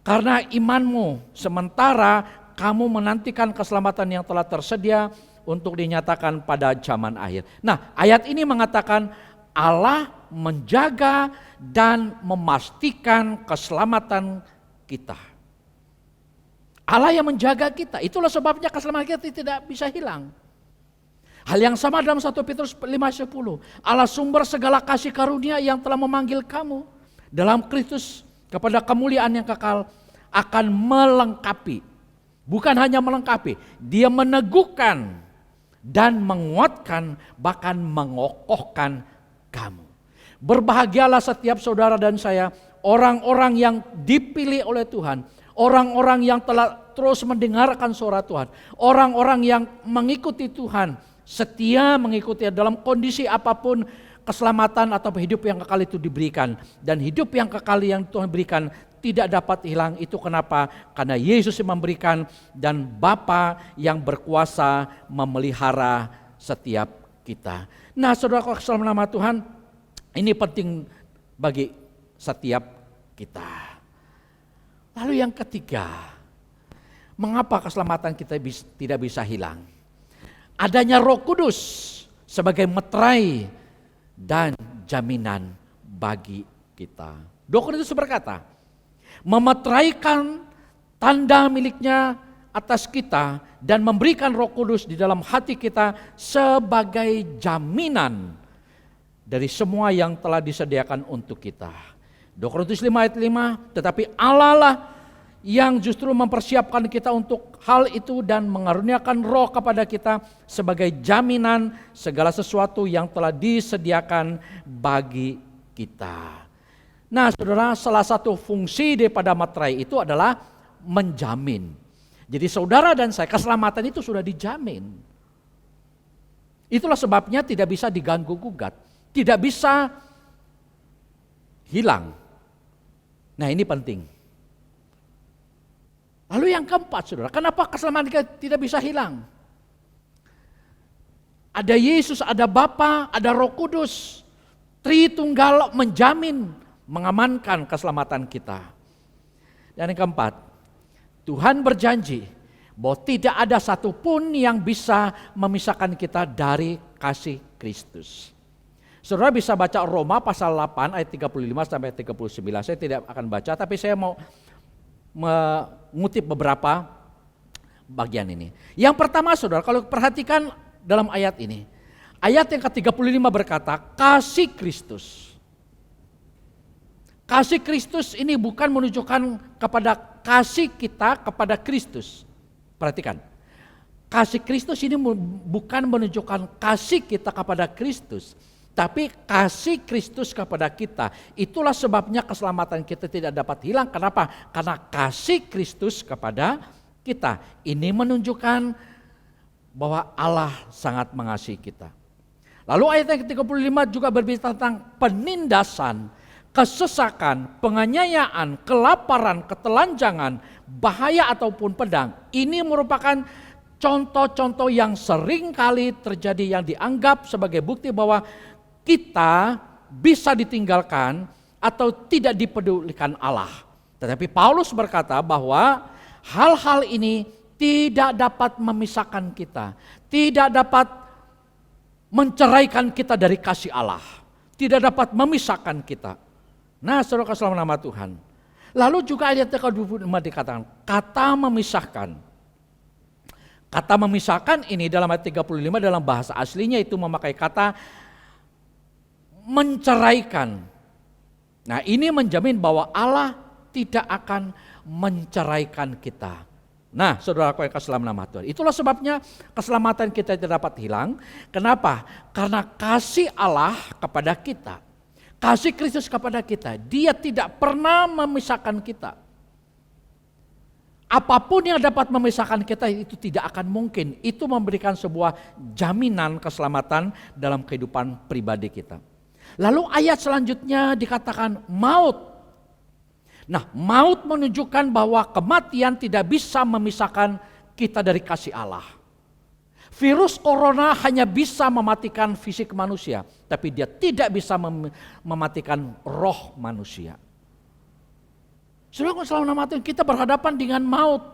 karena imanmu, sementara kamu menantikan keselamatan yang telah tersedia untuk dinyatakan pada zaman akhir. Nah, ayat ini mengatakan Allah menjaga dan memastikan keselamatan kita. Allah yang menjaga kita, itulah sebabnya keselamatan kita tidak bisa hilang. Hal yang sama dalam 1 Petrus 5:10. Allah sumber segala kasih karunia yang telah memanggil kamu dalam Kristus kepada kemuliaan yang kekal akan melengkapi. Bukan hanya melengkapi, Dia meneguhkan dan menguatkan, bahkan mengokohkan kamu. Berbahagialah setiap saudara dan saya, orang-orang yang dipilih oleh Tuhan, orang-orang yang telah terus mendengarkan suara Tuhan, orang-orang yang mengikuti Tuhan, setia mengikuti dalam kondisi apapun, keselamatan atau hidup yang kekal itu diberikan. Dan hidup yang kekal yang Tuhan berikan tidak dapat hilang. Itu kenapa? Karena Yesus yang memberikan dan Bapa yang berkuasa memelihara setiap kita. Nah, saudara dalam nama Tuhan, ini penting bagi setiap kita. Lalu yang ketiga, mengapa keselamatan kita tidak bisa hilang? Adanya Roh Kudus sebagai meterai dan jaminan bagi kita. 2 Korintus berkata, memeteraikan tanda miliknya atas kita dan memberikan Roh Kudus di dalam hati kita sebagai jaminan dari semua yang telah disediakan untuk kita. 2 Korintus 5 ayat 5, tetapi Allah lah yang justru mempersiapkan kita untuk hal itu dan mengaruniakan Roh kepada kita sebagai jaminan segala sesuatu yang telah disediakan bagi kita. Nah, saudara, salah satu fungsi daripada materai itu adalah menjamin. Jadi saudara dan saya, keselamatan itu sudah dijamin. Itulah sebabnya tidak bisa diganggu gugat, tidak bisa hilang. Nah, ini penting. Lalu yang keempat, saudara, kenapa keselamatan kita tidak bisa hilang? Ada Yesus, ada Bapa, ada Roh Kudus. Tritunggal menjamin, mengamankan keselamatan kita. Dan yang keempat, Tuhan berjanji bahwa tidak ada satupun yang bisa memisahkan kita dari kasih Kristus. Saudara bisa baca Roma pasal 8 ayat 35 sampai 39. Saya tidak akan baca, tapi saya mau mengutip beberapa bagian ini. Yang pertama, saudara, kalau perhatikan dalam ayat ini, ayat yang ke-35 berkata, kasih Kristus. Kasih Kristus ini bukan menunjukkan kepada kasih kita kepada Kristus. Perhatikan, kasih Kristus ini bukan menunjukkan kasih kita kepada Kristus, tapi kasih Kristus kepada kita. Itulah sebabnya keselamatan kita tidak dapat hilang. Kenapa? Karena kasih Kristus kepada kita. Ini menunjukkan bahwa Allah sangat mengasihi kita. Lalu ayat yang ke-35 juga berbicara tentang penindasan, kesesakan, penganiayaan, kelaparan, ketelanjangan, bahaya ataupun pedang. Ini merupakan contoh-contoh yang sering kali terjadi yang dianggap sebagai bukti bahwa kita bisa ditinggalkan atau tidak dipedulikan Allah. Tetapi Paulus berkata bahwa hal-hal ini tidak dapat memisahkan kita, tidak dapat menceraikan kita dari kasih Allah, tidak dapat memisahkan kita. Nah, saudara dalam nama Tuhan. Lalu juga ayat ke-25 dikatakan, kata memisahkan. Kata memisahkan ini dalam ayat 35 dalam bahasa aslinya itu memakai kata menceraikan. Nah, ini menjamin bahwa Allah tidak akan menceraikan kita. Nah, saudaraku yang kasih dalam nama Tuhan, itulah sebabnya keselamatan kita tidak dapat hilang. Kenapa? Karena kasih Allah kepada kita, kasih Kristus kepada kita, Dia tidak pernah memisahkan kita. Apapun yang dapat memisahkan kita itu tidak akan mungkin. Itu memberikan sebuah jaminan keselamatan dalam kehidupan pribadi kita. Lalu ayat selanjutnya dikatakan maut. Nah, maut menunjukkan bahwa kematian tidak bisa memisahkan kita dari kasih Allah. Virus corona hanya bisa mematikan fisik manusia, tapi dia tidak bisa mematikan roh manusia. Saudara, selama nama Tuhan kita berhadapan dengan maut.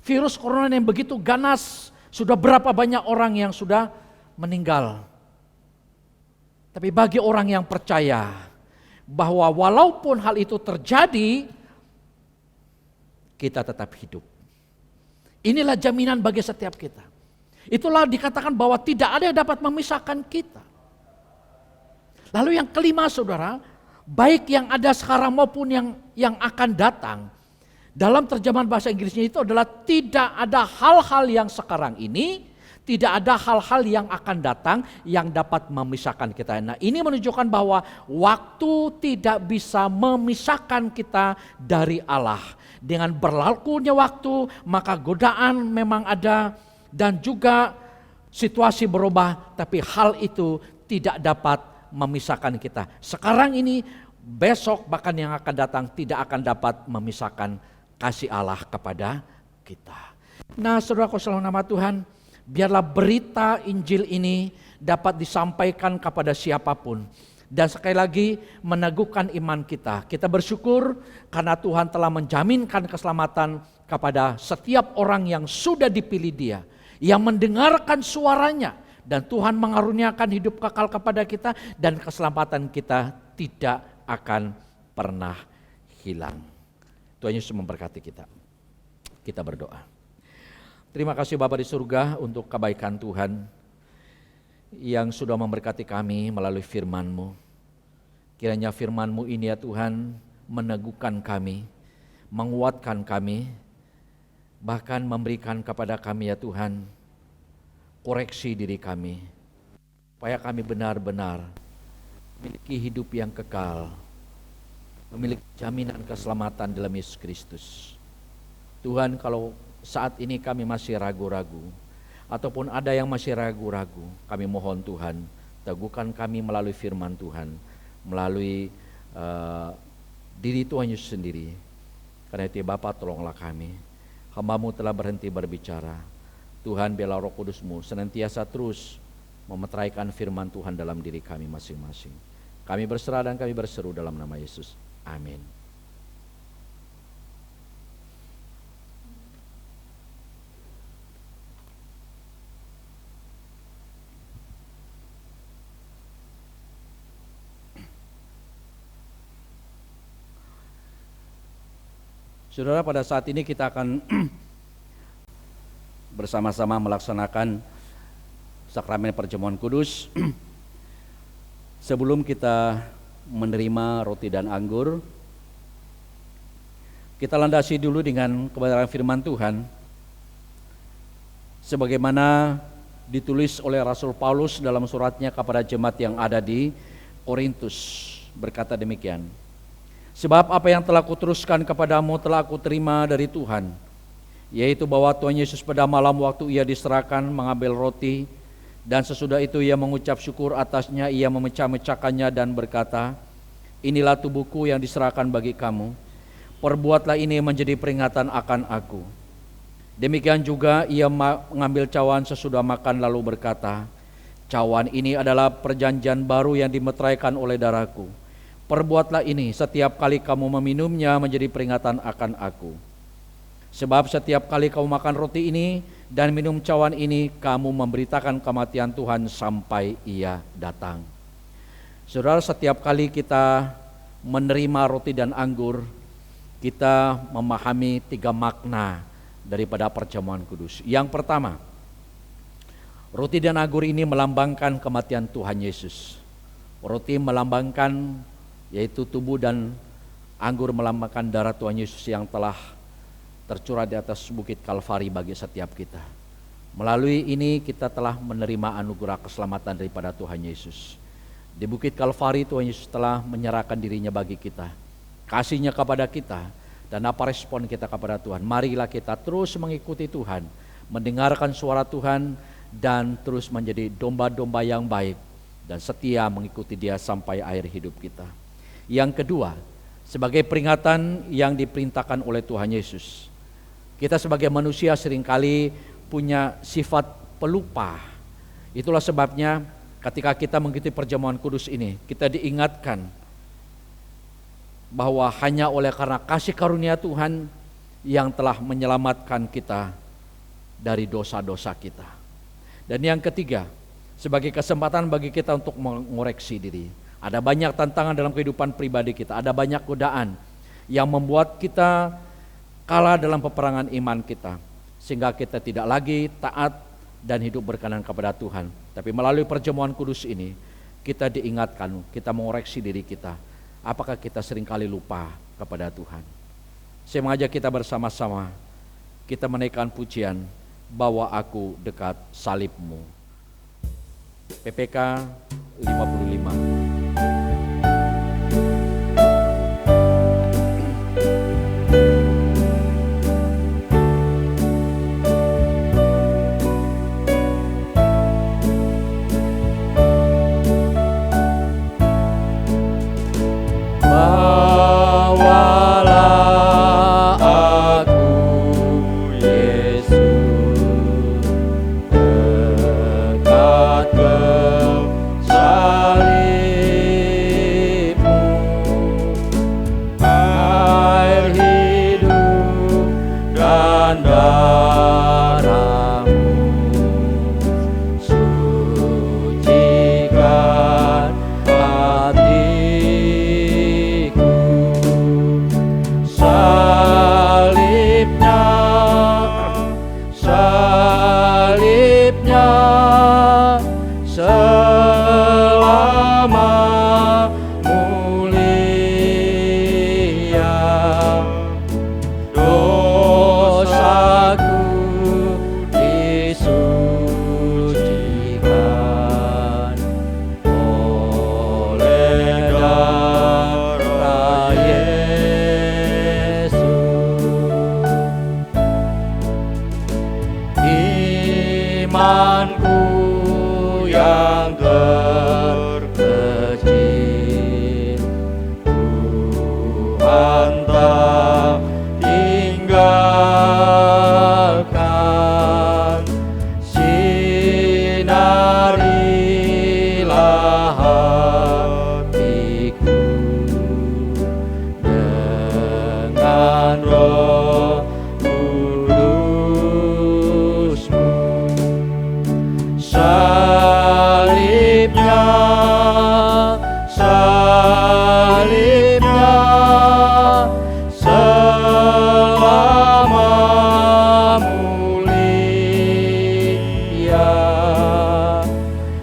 Virus corona yang begitu ganas, sudah berapa banyak orang yang sudah meninggal. Tapi bagi orang yang percaya bahwa walaupun hal itu terjadi, kita tetap hidup. Inilah jaminan bagi setiap kita. Itulah dikatakan bahwa tidak ada yang dapat memisahkan kita. Lalu yang kelima, saudara, baik yang ada sekarang maupun yang akan datang, dalam terjemahan bahasa Inggrisnya itu adalah tidak ada hal-hal yang sekarang ini, Tidak ada hal-hal yang akan datang yang dapat memisahkan kita. Nah, ini menunjukkan bahwa waktu tidak bisa memisahkan kita dari Allah. Dengan berlalunya waktu, maka godaan memang ada dan juga situasi berubah, tapi hal itu tidak dapat memisahkan kita. Sekarang ini, besok bahkan yang akan datang tidak akan dapat memisahkan kasih Allah kepada kita. Nah, saudaraku dalam nama Tuhan, biarlah berita Injil ini dapat disampaikan kepada siapapun. Dan sekali lagi meneguhkan iman kita. Kita bersyukur karena Tuhan telah menjaminkan keselamatan kepada setiap orang yang sudah dipilih Dia. Yang mendengarkan suaranya. Dan Tuhan mengaruniakan hidup kekal kepada kita. Dan keselamatan kita tidak akan pernah hilang. Tuhan Yesus memberkati kita. Kita berdoa. Terima kasih Bapa di surga untuk kebaikan Tuhan yang sudah memberkati kami melalui firman-Mu. Kiranya firman-Mu ini ya Tuhan meneguhkan kami, menguatkan kami, bahkan memberikan kepada kami ya Tuhan koreksi diri kami. Supaya kami benar-benar memiliki hidup yang kekal, memiliki jaminan keselamatan dalam Yesus Kristus. Tuhan, kalau saat ini kami masih ragu-ragu, ataupun ada yang masih ragu-ragu, kami mohon Tuhan, teguhkan kami melalui firman Tuhan, melalui diri Tuhan Yesus sendiri. Karena itu Bapa, tolonglah kami. Hamba-Mu telah berhenti berbicara. Tuhan, biarlah Roh Kudus-Mu senantiasa terus memeteraikan firman Tuhan dalam diri kami masing-masing. Kami berserah dan kami berseru dalam nama Yesus. Amin. Saudara, pada saat ini kita akan bersama-sama melaksanakan sakramen perjamuan kudus. Sebelum kita menerima roti dan anggur, kita landasi dulu dengan kebenaran firman Tuhan. Sebagaimana ditulis oleh Rasul Paulus dalam suratnya kepada jemaat yang ada di Korintus, berkata demikian. Sebab apa yang telah kuteruskan kepadamu telah aku terima dari Tuhan, yaitu bahwa Tuhan Yesus pada malam waktu ia diserahkan mengambil roti, dan sesudah itu ia mengucap syukur atasnya, ia memecah-mecahkannya dan berkata, inilah tubuhku yang diserahkan bagi kamu, perbuatlah ini menjadi peringatan akan aku. Demikian juga ia mengambil cawan sesudah makan lalu berkata, cawan ini adalah perjanjian baru yang dimeteraikan oleh darahku. Perbuatlah ini setiap kali kamu meminumnya menjadi peringatan akan aku. Sebab setiap kali kamu makan roti ini dan minum cawan ini, kamu memberitakan kematian Tuhan sampai ia datang. Saudara, setiap kali kita menerima roti dan anggur, kita memahami 3 makna daripada perjamuan kudus. Yang pertama, roti dan anggur ini melambangkan kematian Tuhan Yesus. Roti melambangkan, yaitu tubuh, dan anggur melambangkan darah Tuhan Yesus yang telah tercurah di atas bukit Kalvari bagi setiap kita. Melalui ini kita telah menerima anugerah keselamatan daripada Tuhan Yesus. Di bukit Kalvari Tuhan Yesus telah menyerahkan dirinya bagi kita, kasihnya kepada kita, dan apa respon kita kepada Tuhan. Marilah kita terus mengikuti Tuhan, mendengarkan suara Tuhan, dan terus menjadi domba-domba yang baik dan setia mengikuti Dia sampai akhir hidup kita. Yang kedua, sebagai peringatan yang diperintahkan oleh Tuhan Yesus. Kita sebagai manusia seringkali punya sifat pelupa. Itulah sebabnya ketika kita mengikuti perjamuan kudus ini, kita diingatkan bahwa hanya oleh karena kasih karunia Tuhan yang telah menyelamatkan kita dari dosa-dosa kita. Dan yang ketiga, sebagai kesempatan bagi kita untuk mengoreksi diri. Ada banyak tantangan dalam kehidupan pribadi kita, ada banyak godaan yang membuat kita kalah dalam peperangan iman kita, sehingga kita tidak lagi taat dan hidup berkenan kepada Tuhan. Tapi melalui perjamuan kudus ini, kita diingatkan, kita mengoreksi diri kita. Apakah kita seringkali lupa kepada Tuhan? Saya mengajak kita bersama-sama, kita menaikkan pujian, bawa aku dekat salib-Mu. PPK 55. Bawalah aku, Yesus, dekat ke salib-Mu. Air hidup dan darah-Mu sucikan hatiku. Salibnya, salibnya selama mulia, dosaku disucikan oleh darah Yesus. Imanku yang terkecil, Tuhan tak tinggalkan. Sinarilah hatiku dengan Roh Kudus-Mu. Salibnya, salibnya selama mulia,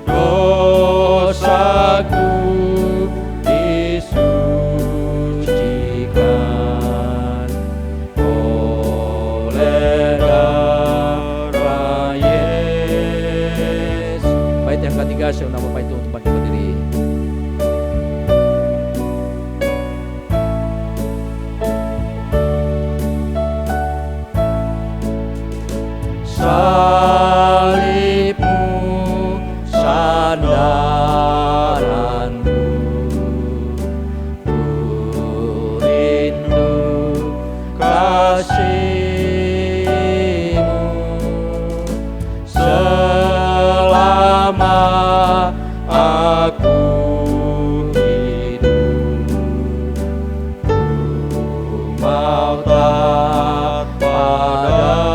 dosaku disucikan oleh darah Yesus. Bait yang ketiga, saya undang Bapak itu untuk bangkit berdiri. Salib-Mu sandaranku, ku rindu kasih-Mu. Selama aku hidup, ku mau taat padamu.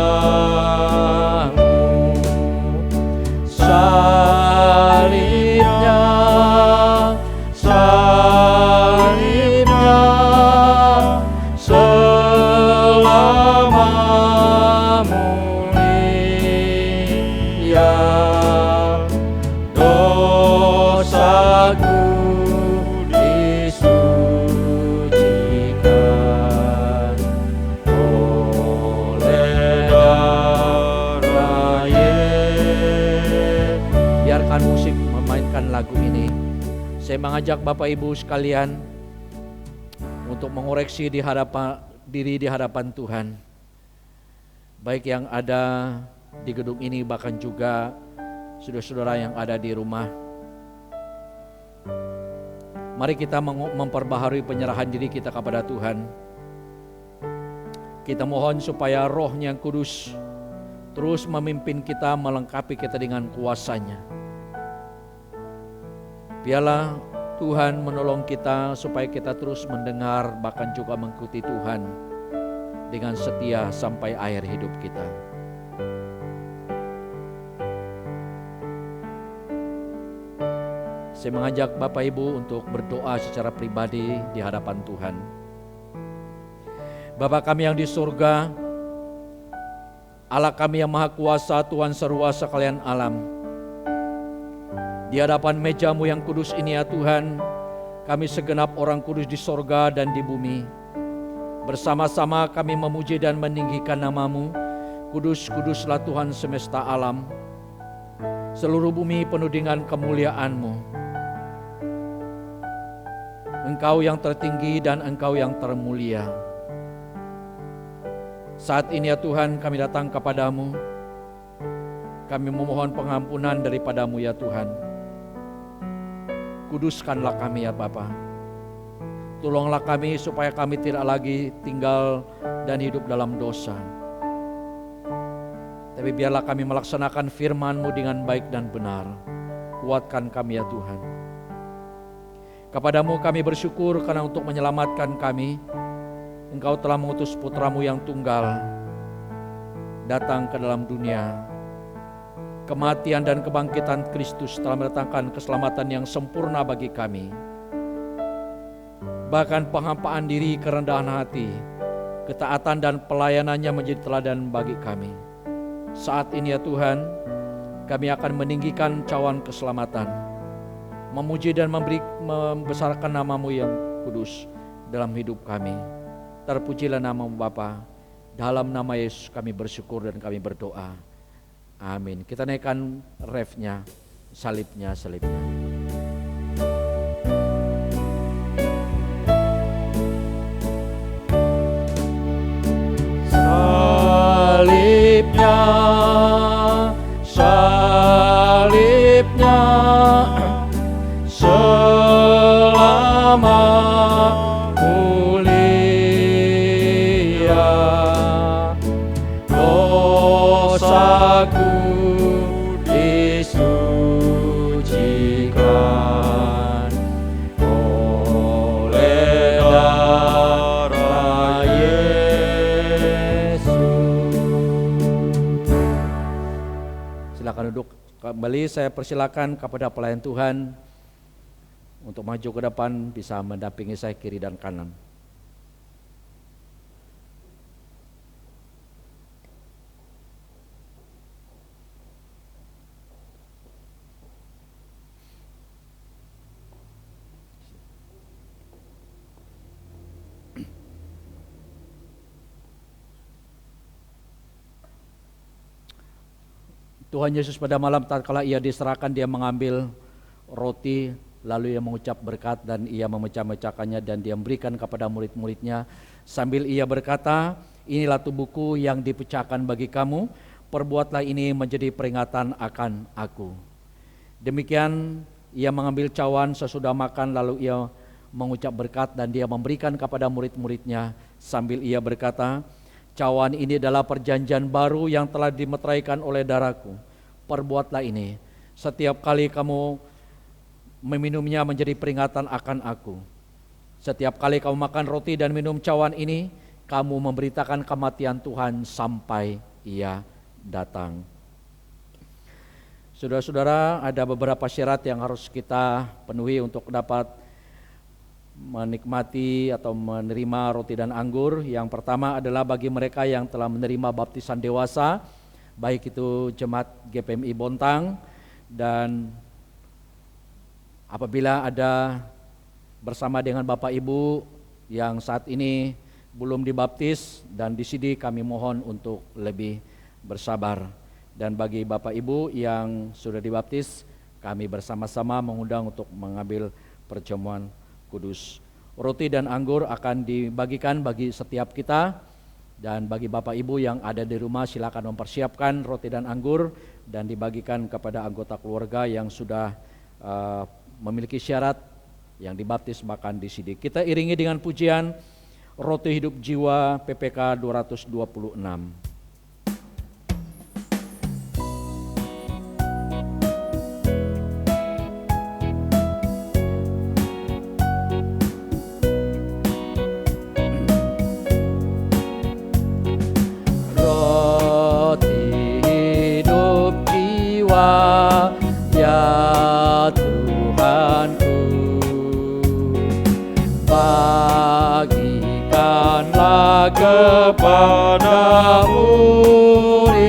Salibnya, salibnya selama mulia, dosaku disucikan oleh darah Yesus. Biarkan musik memainkan lagu ini. Saya mengajak Bapak Ibu sekalian untuk mengoreksi di hadapan diri di hadapan Tuhan. Baik yang ada di gedung ini, bahkan juga saudara-saudara yang ada di rumah. Mari kita memperbaharui penyerahan diri kita kepada Tuhan. Kita mohon supaya Roh-Nya yang Kudus terus memimpin kita, melengkapi kita dengan kuasa-Nya. Biarlah Tuhan menolong kita supaya kita terus mendengar, bahkan juga mengikuti Tuhan dengan setia sampai akhir hidup kita. Saya mengajak Bapak Ibu untuk berdoa secara pribadi di hadapan Tuhan. Bapa kami yang di surga, Allah kami yang maha kuasa, Tuhan seruah sekalian alam. Di hadapan meja-Mu yang kudus ini ya Tuhan, kami segenap orang kudus di surga dan di bumi, bersama-sama kami memuji dan meninggikan nama-Mu. Kudus, kuduslah Tuhan semesta alam. Seluruh bumi penuh dengan kemuliaan-Mu. Engkau yang tertinggi dan Engkau yang termulia. Saat ini ya Tuhan, kami datang kepadamu. Kami memohon pengampunan daripada-Mu ya Tuhan. Kuduskanlah kami ya Bapa. Tolonglah kami supaya kami tidak lagi tinggal dan hidup dalam dosa. Tapi biarlah kami melaksanakan firman-Mu dengan baik dan benar. Kuatkan kami ya Tuhan. Kepadamu kami bersyukur karena untuk menyelamatkan kami, Engkau telah mengutus putra-Mu yang tunggal datang ke dalam dunia. Kematian dan kebangkitan Kristus telah mendatangkan keselamatan yang sempurna bagi kami. Bahkan penghampaan diri, kerendahan hati, ketaatan dan pelayanannya menjadi teladan bagi kami. Saat ini ya Tuhan, kami akan meninggikan cawan keselamatan, memuji dan membesarkan nama-Mu yang kudus dalam hidup kami. Terpujilah nama-Mu Bapa. Dalam nama Yesus kami bersyukur dan kami berdoa. Amin. Kita naikkan refnya, salibnya. Salibnya selama mulia, dosaku disucikan oleh darah Yesus. Silakan duduk kembali. Saya persilakan kepada pelayan Tuhan untuk maju ke depan, bisa mendampingi saya kiri dan kanan. Tuhan Yesus pada malam tatkala ia diserahkan, dia mengambil roti, lalu ia mengucap berkat dan ia memecah-mecahkannya dan dia memberikan kepada murid-muridnya sambil ia berkata, inilah tubuhku yang dipecahkan bagi kamu, perbuatlah ini menjadi peringatan akan aku. Demikian ia mengambil cawan sesudah makan, lalu ia mengucap berkat dan dia memberikan kepada murid-muridnya sambil ia berkata, cawan ini adalah perjanjian baru yang telah dimeteraikan oleh darahku. Perbuatlah ini setiap kali kamu meminumnya menjadi peringatan akan aku. Setiap kali kamu makan roti dan minum cawan ini, kamu memberitakan kematian Tuhan sampai ia datang. Saudara-saudara, ada beberapa syarat yang harus kita penuhi untuk dapat menikmati atau menerima roti dan anggur. Yang pertama adalah bagi mereka yang telah menerima baptisan dewasa, baik itu jemaat GPMI Bontang, dan apabila ada bersama dengan Bapak Ibu yang saat ini belum dibaptis dan di sini, kami mohon untuk lebih bersabar. Dan bagi Bapak Ibu yang sudah dibaptis, kami bersama-sama mengundang untuk mengambil perjamuan kudus. Roti dan anggur akan dibagikan bagi setiap kita, dan bagi Bapak Ibu yang ada di rumah silakan mempersiapkan roti dan anggur dan dibagikan kepada anggota keluarga yang sudah memiliki syarat yang dibaptis makan di sini. Kita iringi dengan pujian Roti Hidup Jiwa PPK 226. Ya Tuhanku, bagikanlah kepada murid-Mu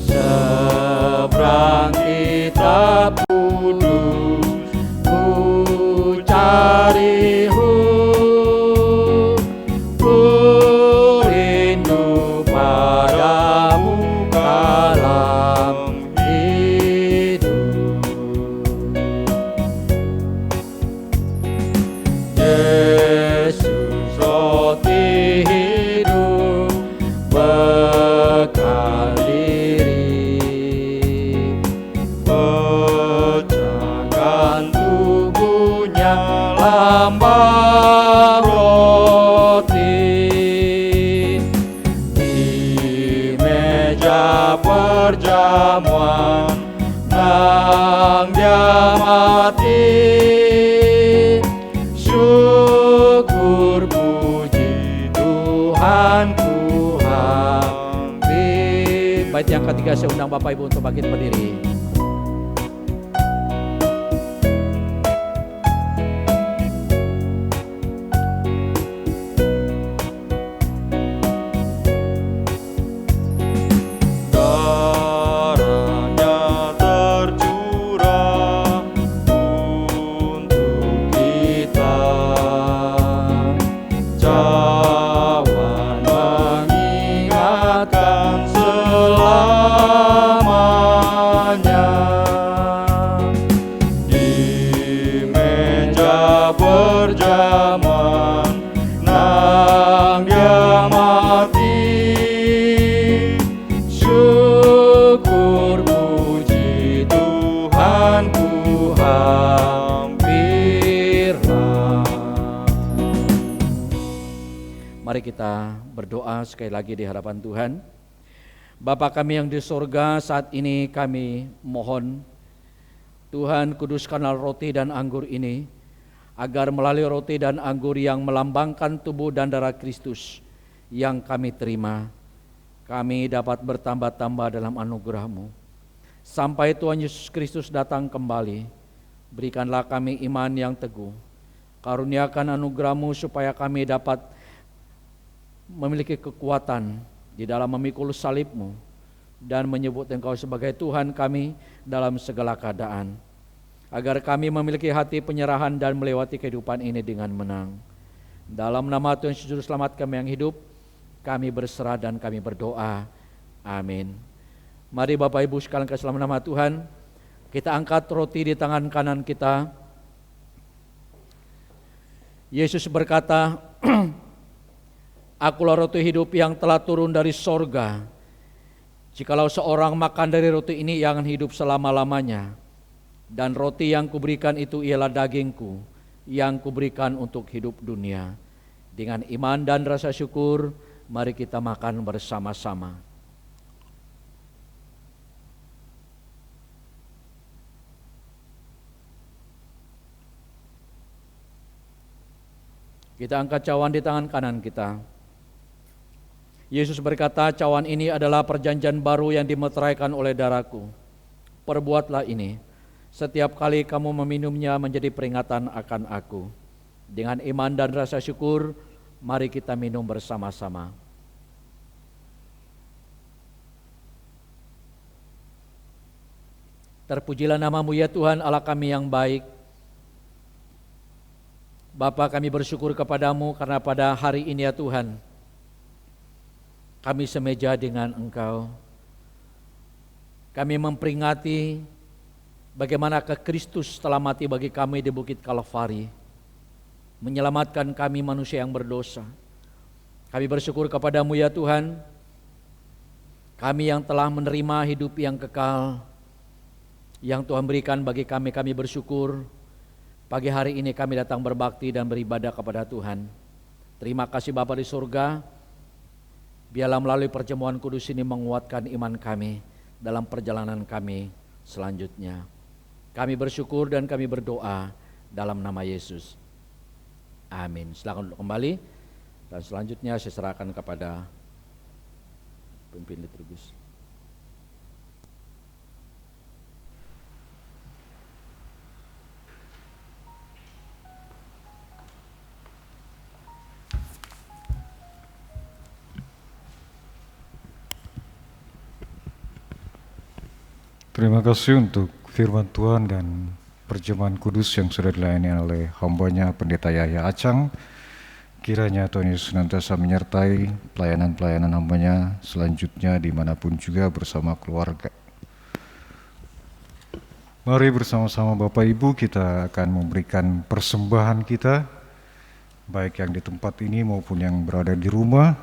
seberang kitab kudus, ku cari berjamuan nang dia mati. Syukur puji Tuhanku hampir. Bait yang ketiga saya undang Bapak Ibu untuk bangkit berdiri. Mari kita berdoa sekali lagi di hadapan Tuhan. Bapa kami yang di sorga, saat ini kami mohon Tuhan kuduskanlah roti dan anggur ini, agar melalui roti dan anggur yang melambangkan tubuh dan darah Kristus yang kami terima, kami dapat bertambah-tambah dalam anugerah-Mu. Sampai Tuhan Yesus Kristus datang kembali, berikanlah kami iman yang teguh. Karuniakan anugerah-Mu supaya kami dapat memiliki kekuatan di dalam memikul salib-Mu dan menyebut Engkau sebagai Tuhan kami dalam segala keadaan, agar kami memiliki hati penyerahan dan melewati kehidupan ini dengan menang. Dalam nama Tuhan Yesus Juru Selamat kami yang hidup, kami berserah dan kami berdoa. Amin. Mari Bapak Ibu sekalian ke dalam nama Tuhan, kita angkat roti di tangan kanan kita. Yesus berkata, Akulah roti hidup yang telah turun dari sorga. Jikalau seorang makan dari roti ini, ia akan hidup selama-lamanya. Dan roti yang kuberikan itu ialah dagingku, yang kuberikan untuk hidup dunia. Dengan iman dan rasa syukur, mari kita makan bersama-sama. Kita angkat cawan di tangan kanan kita. Yesus berkata, cawan ini adalah perjanjian baru yang dimeteraikan oleh darahku. Perbuatlah ini setiap kali kamu meminumnya menjadi peringatan akan aku. Dengan iman dan rasa syukur, mari kita minum bersama-sama. Terpujilah nama-Mu ya Tuhan Allah kami yang baik. Bapa, kami bersyukur kepadamu karena pada hari ini ya Tuhan, kami semeja dengan Engkau. Kami memperingati bagaimana Kristus telah mati bagi kami di Bukit Kalvari, menyelamatkan kami manusia yang berdosa. Kami bersyukur kepadamu ya Tuhan, kami yang telah menerima hidup yang kekal, yang Tuhan berikan bagi kami, kami bersyukur. Pagi hari ini kami datang berbakti dan beribadah kepada Tuhan. Terima kasih Bapa di surga. Biarlah melalui perjamuan kudus ini menguatkan iman kami dalam perjalanan kami selanjutnya. Kami bersyukur dan kami berdoa dalam nama Yesus. Amin. Silakan duduk kembali dan selanjutnya saya serahkan kepada pemimpin liturgis. Terima kasih untuk firman Tuhan dan perjamuan kudus yang sudah dilayani oleh hamba-Nya Pendeta Yahya Acang. Kiranya Tuhan Yesus senantiasa menyertai pelayanan-pelayanan hamba-Nya selanjutnya dimanapun juga bersama keluarga. Mari bersama-sama Bapak Ibu kita akan memberikan persembahan kita, baik yang di tempat ini maupun yang berada di rumah.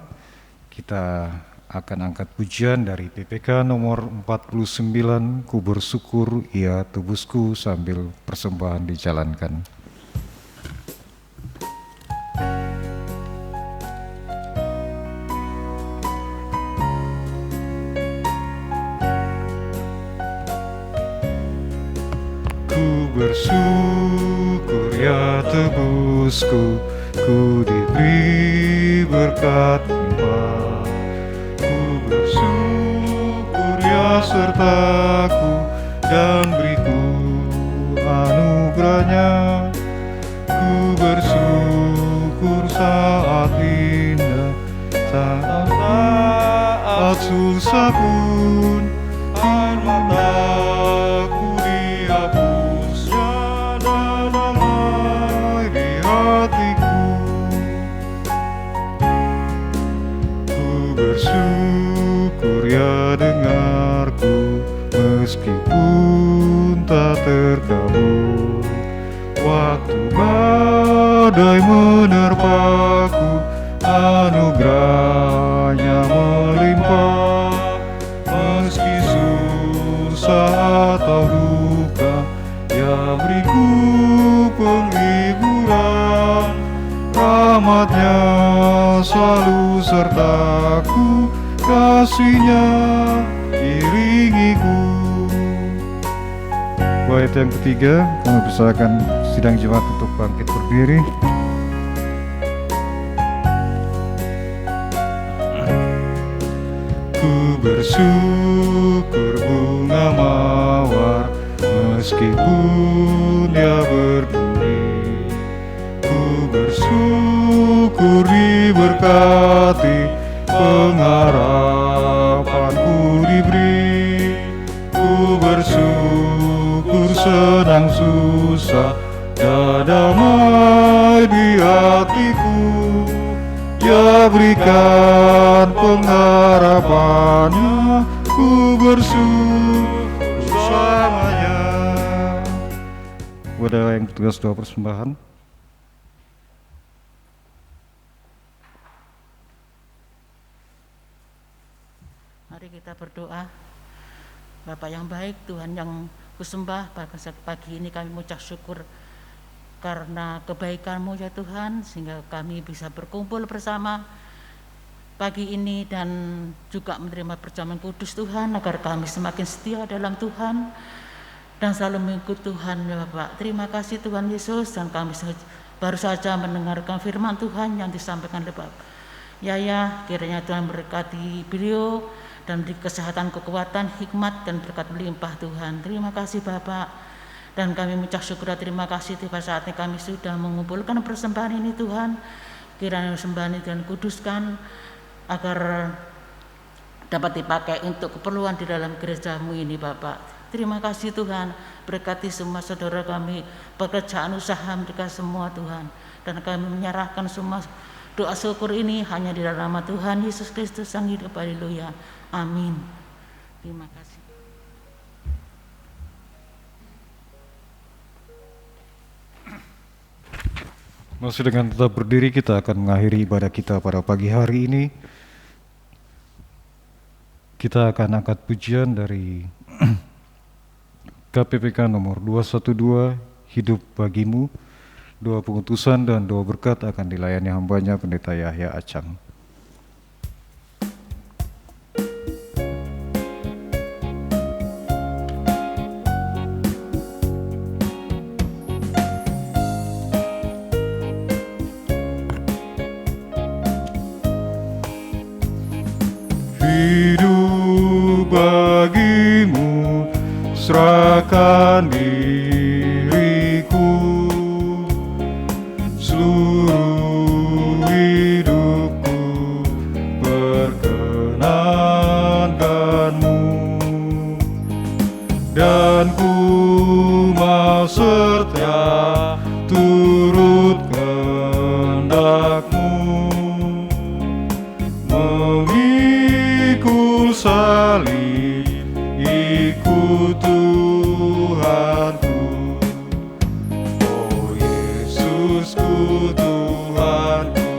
Kita akan angkat pujian dari PPK nomor 49, Ku bersyukur ia tebusku, sambil persembahan dijalankan. bersyukur ya tebusku, ku diberi berkat limpah. Ku bersyukur ya sertaku, dan beriku anugerahnya. Ku bersyukur saat indah, saat susah pun air mataku dihapusnya, dan damai di hatiku. Ku bersyukur ya dengarku, meskipun tak terkabul. Waktu badai menerpaku, anugerahnya melimpah. Meski susah atau duka, ya beriku penghiburan. Rahmatnya selalu sertaku, kasihnya iringiku. Ayat yang ketiga, kami persilakan sidang jemaat untuk bangkit berdiri. Ku bersyukur bunga mawar, meskipun dia berduri. Ku bersyukur diberkati, pengharapanku diberi. Ku bersyukur senang susah, dan damai di hatiku. Ya berikan pengharapannya, ku bersyukur selamanya. Kepada yang bertugas doa persembahan. Mari kita berdoa. Bapak yang baik, Tuhan yang kusembah, pada pagi ini kami mengucap syukur karena kebaikan-Mu ya Tuhan, sehingga kami bisa berkumpul bersama pagi ini dan juga menerima perjamuan kudus Tuhan, agar kami semakin setia dalam Tuhan dan selalu mengikut Tuhan ya Bapak. Terima kasih Tuhan Yesus, dan kami baru saja mendengarkan firman Tuhan yang disampaikan oleh Bapak Yaya. Kiranya Tuhan berkati beliau dan beri kesehatan, kekuatan, hikmat, dan berkat melimpah Tuhan. Terima kasih Bapak. Dan kami mengucap syukur dan terima kasih pada saatnya kami sudah mengumpulkan persembahan ini Tuhan. Kiranya persembahan ini Tuhan kuduskan agar dapat dipakai untuk keperluan di dalam gereja-Mu ini Bapak. Terima kasih Tuhan, berkati semua saudara kami, pekerjaan usaha mereka semua Tuhan. Dan kami menyerahkan semua doa syukur ini hanya di dalam nama Tuhan Yesus Kristus Sang hidup. Haleluya. Amin. Terima kasih. Masih dengan tetap berdiri, kita akan mengakhiri ibadah kita pada pagi hari ini. Kita akan angkat pujian dari KPPK nomor 212, Hidup Bagimu. Doa pengutusan dan doa berkat akan dilayani hambanya Pendeta Yahya Acang. Hidup bagimu, serahkan diriku, seluruh hidupku perkenankanmu, dan ku mau setia turut kehendakmu, memikul salib, ikut Tuhanku. Oh Yesusku, Tuhanku,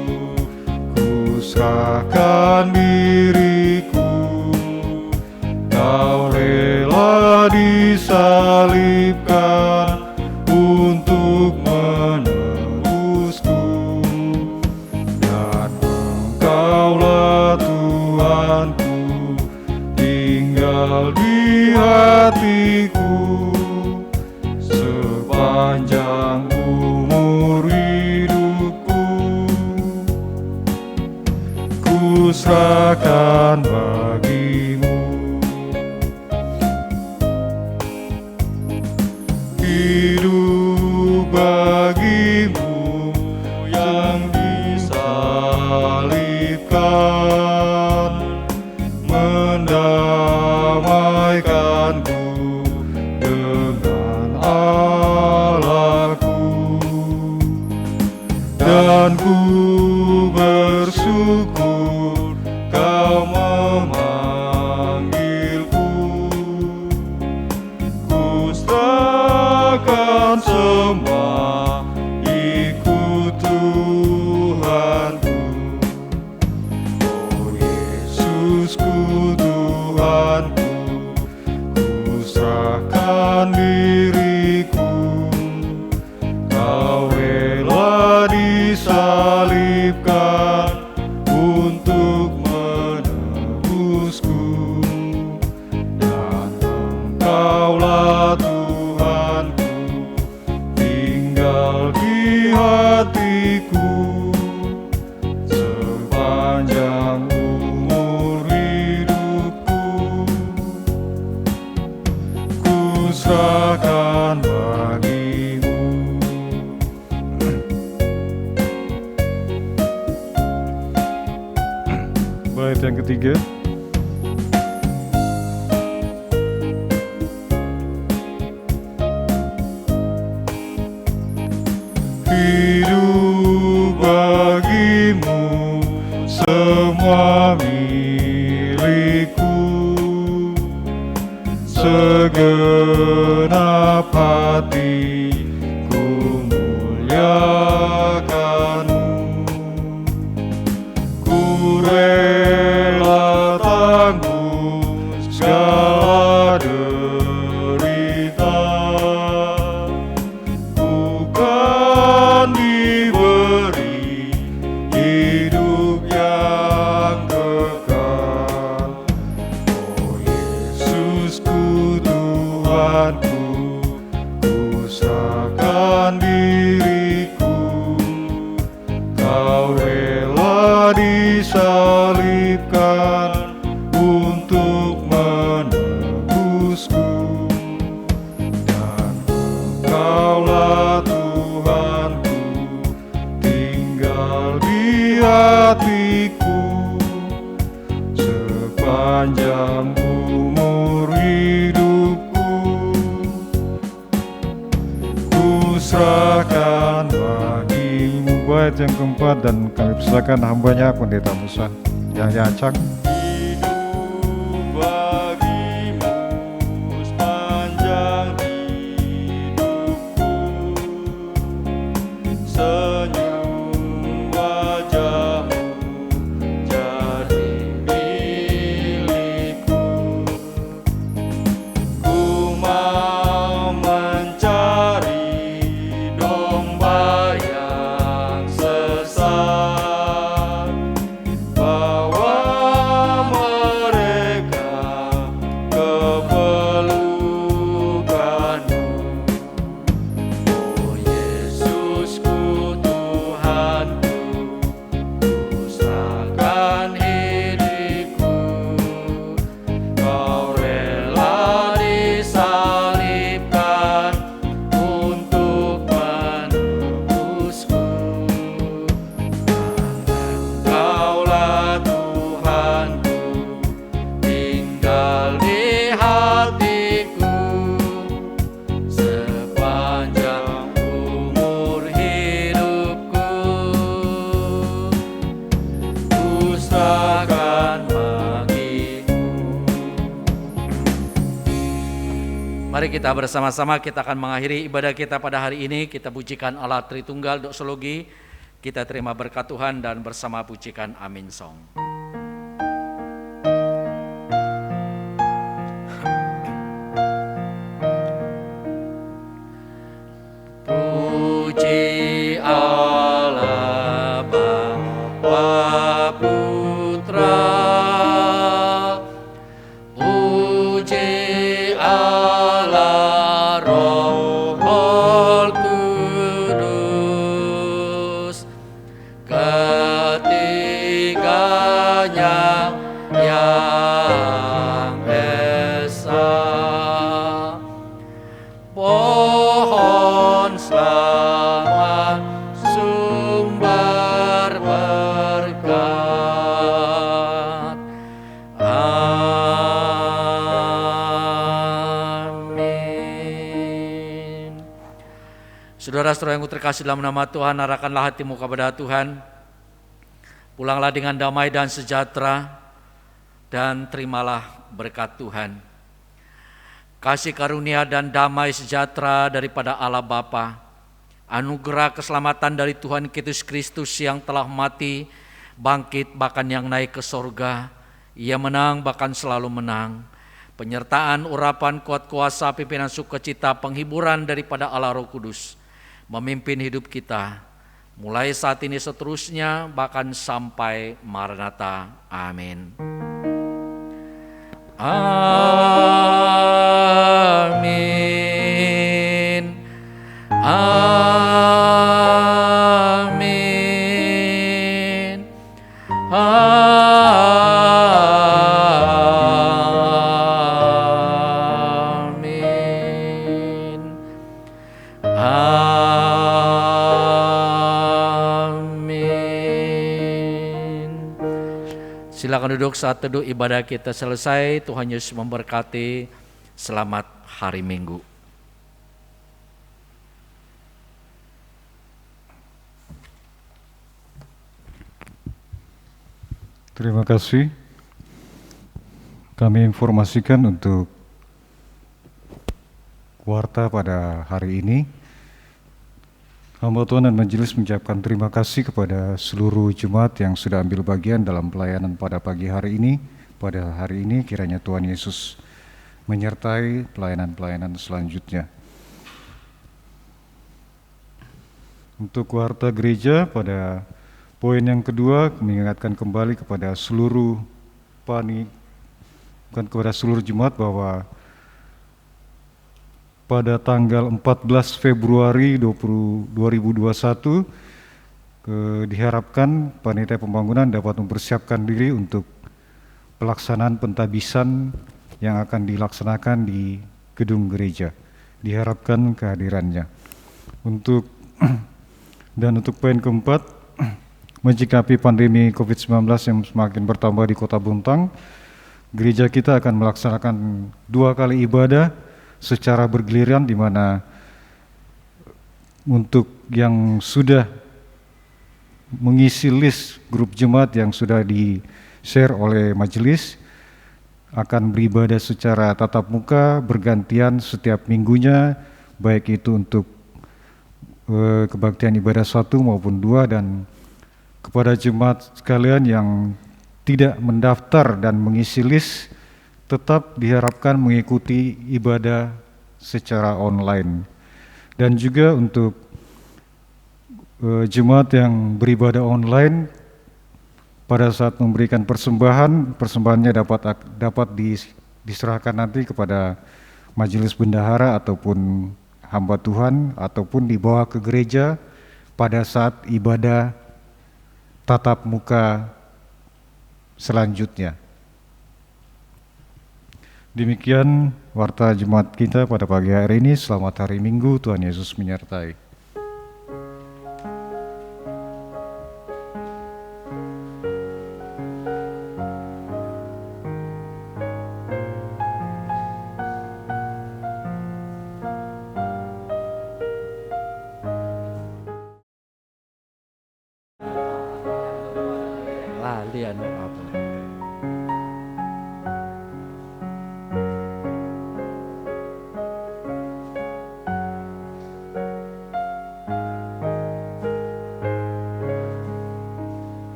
ku serahkan diriku. Kau rela disalibkan untuk hidup bagimu yang disalibkan, mendamaikanku dengan Allahku, dan ku bersyukur kau memanggilku. Ku serahkan semua, ikut Tuhanku. Oh Yesusku Tuhanku, ku serahkan diriku. Kau rela disalibkan untuk menebusku, dan Engkaulah Tuhanku, tinggal di hatiku sepanjang umur hidupku. Ku serahkan bagimu. Bait yang ketiga. Hidup bagimu semua milikku, segenap hati ku muliakanmu. Ku rela tanggung segala derita, ku kan diberi hidup yang kekal. Oh Yesusku Tuhanku, ku serahkan diriku. Kau rela disalibkan untuk menebusku, dan Engkaulah Tuhanku, tinggal di hatiku sepanjang umur hidupku. Ku serahkan bagimu. Bait yang keempat, dan kami persilakan hambanya Pendeta Musa yang Acang. Hidup bagimu sepanjang hidupku, senyum wajahmu jadi milikku. Ku mau mencari domba yang sesat, bawa mereka ke pelukanmu. Oh Yesusku Tuhanku, ku serahkan hidupku. Kau rela disalibkan untuk menebusku, Engkaulah Tuhanku, tinggal di hatiku sepanjang umur hidupku. Ku serahkan bagimu. Mari kita bersama-sama, kita akan mengakhiri ibadah kita pada hari ini. Kita pujikan Allah Tritunggal doksologi. Kita terima berkat Tuhan dan bersama pujikan Amin Song. Puji Allah Bapa Putra, puji Allah Roh Kudus, ketiga Saudara-saudara yang terkasih dalam nama Tuhan, arahkanlah hatimu kepada Tuhan. Pulanglah dengan damai dan sejahtera, dan terimalah berkat Tuhan. Kasih karunia dan damai sejahtera daripada Allah Bapa, anugerah keselamatan dari Tuhan Yesus Kristus yang telah mati, bangkit, bahkan yang naik ke sorga. Ia menang, bahkan selalu menang. Penyertaan, urapan, kuat kuasa, pimpinan sukacita, penghiburan daripada Allah Roh Kudus memimpin hidup kita, mulai saat ini seterusnya, bahkan sampai Maranatha. Amin. Amin. Amin. Amin. Amin. Silakan duduk saat teduh ibadah kita selesai. Tuhan Yesus memberkati. Selamat hari Minggu. Terima kasih. Kami informasikan untuk warta pada hari ini. Hamba Tuhan dan majelis mengucapkan terima kasih kepada seluruh jemaat yang sudah ambil bagian dalam pelayanan pada pagi hari ini. Pada hari ini kiranya Tuhan Yesus menyertai pelayanan-pelayanan selanjutnya. Untuk warta gereja pada poin yang kedua, mengingatkan kembali kepada seluruh kepada seluruh jemaat bahwa pada tanggal 14 Februari 2021 diharapkan panitia pembangunan dapat mempersiapkan diri untuk pelaksanaan pentabisan yang akan dilaksanakan di gedung gereja. Diharapkan kehadirannya. Untuk poin keempat, menyikapi pandemi COVID-19 yang semakin bertambah di Kota Bontang, gereja kita akan melaksanakan 2 kali ibadah secara bergiliran, di mana untuk yang sudah mengisi list grup jemaat yang sudah di-share oleh majelis akan beribadah secara tatap muka bergantian setiap minggunya, baik itu untuk kebaktian ibadah 1 maupun 2, dan kepada jemaat sekalian yang tidak mendaftar dan mengisi list tetap diharapkan mengikuti ibadah secara online. Dan juga untuk jemaat yang beribadah online, pada saat memberikan persembahannya dapat diserahkan nanti kepada majelis bendahara ataupun hamba Tuhan, ataupun dibawa ke gereja pada saat ibadah tatap muka selanjutnya. Demikian warta jemaat kita pada pagi hari ini. Selamat hari Minggu, Tuhan Yesus menyertai. Lalian.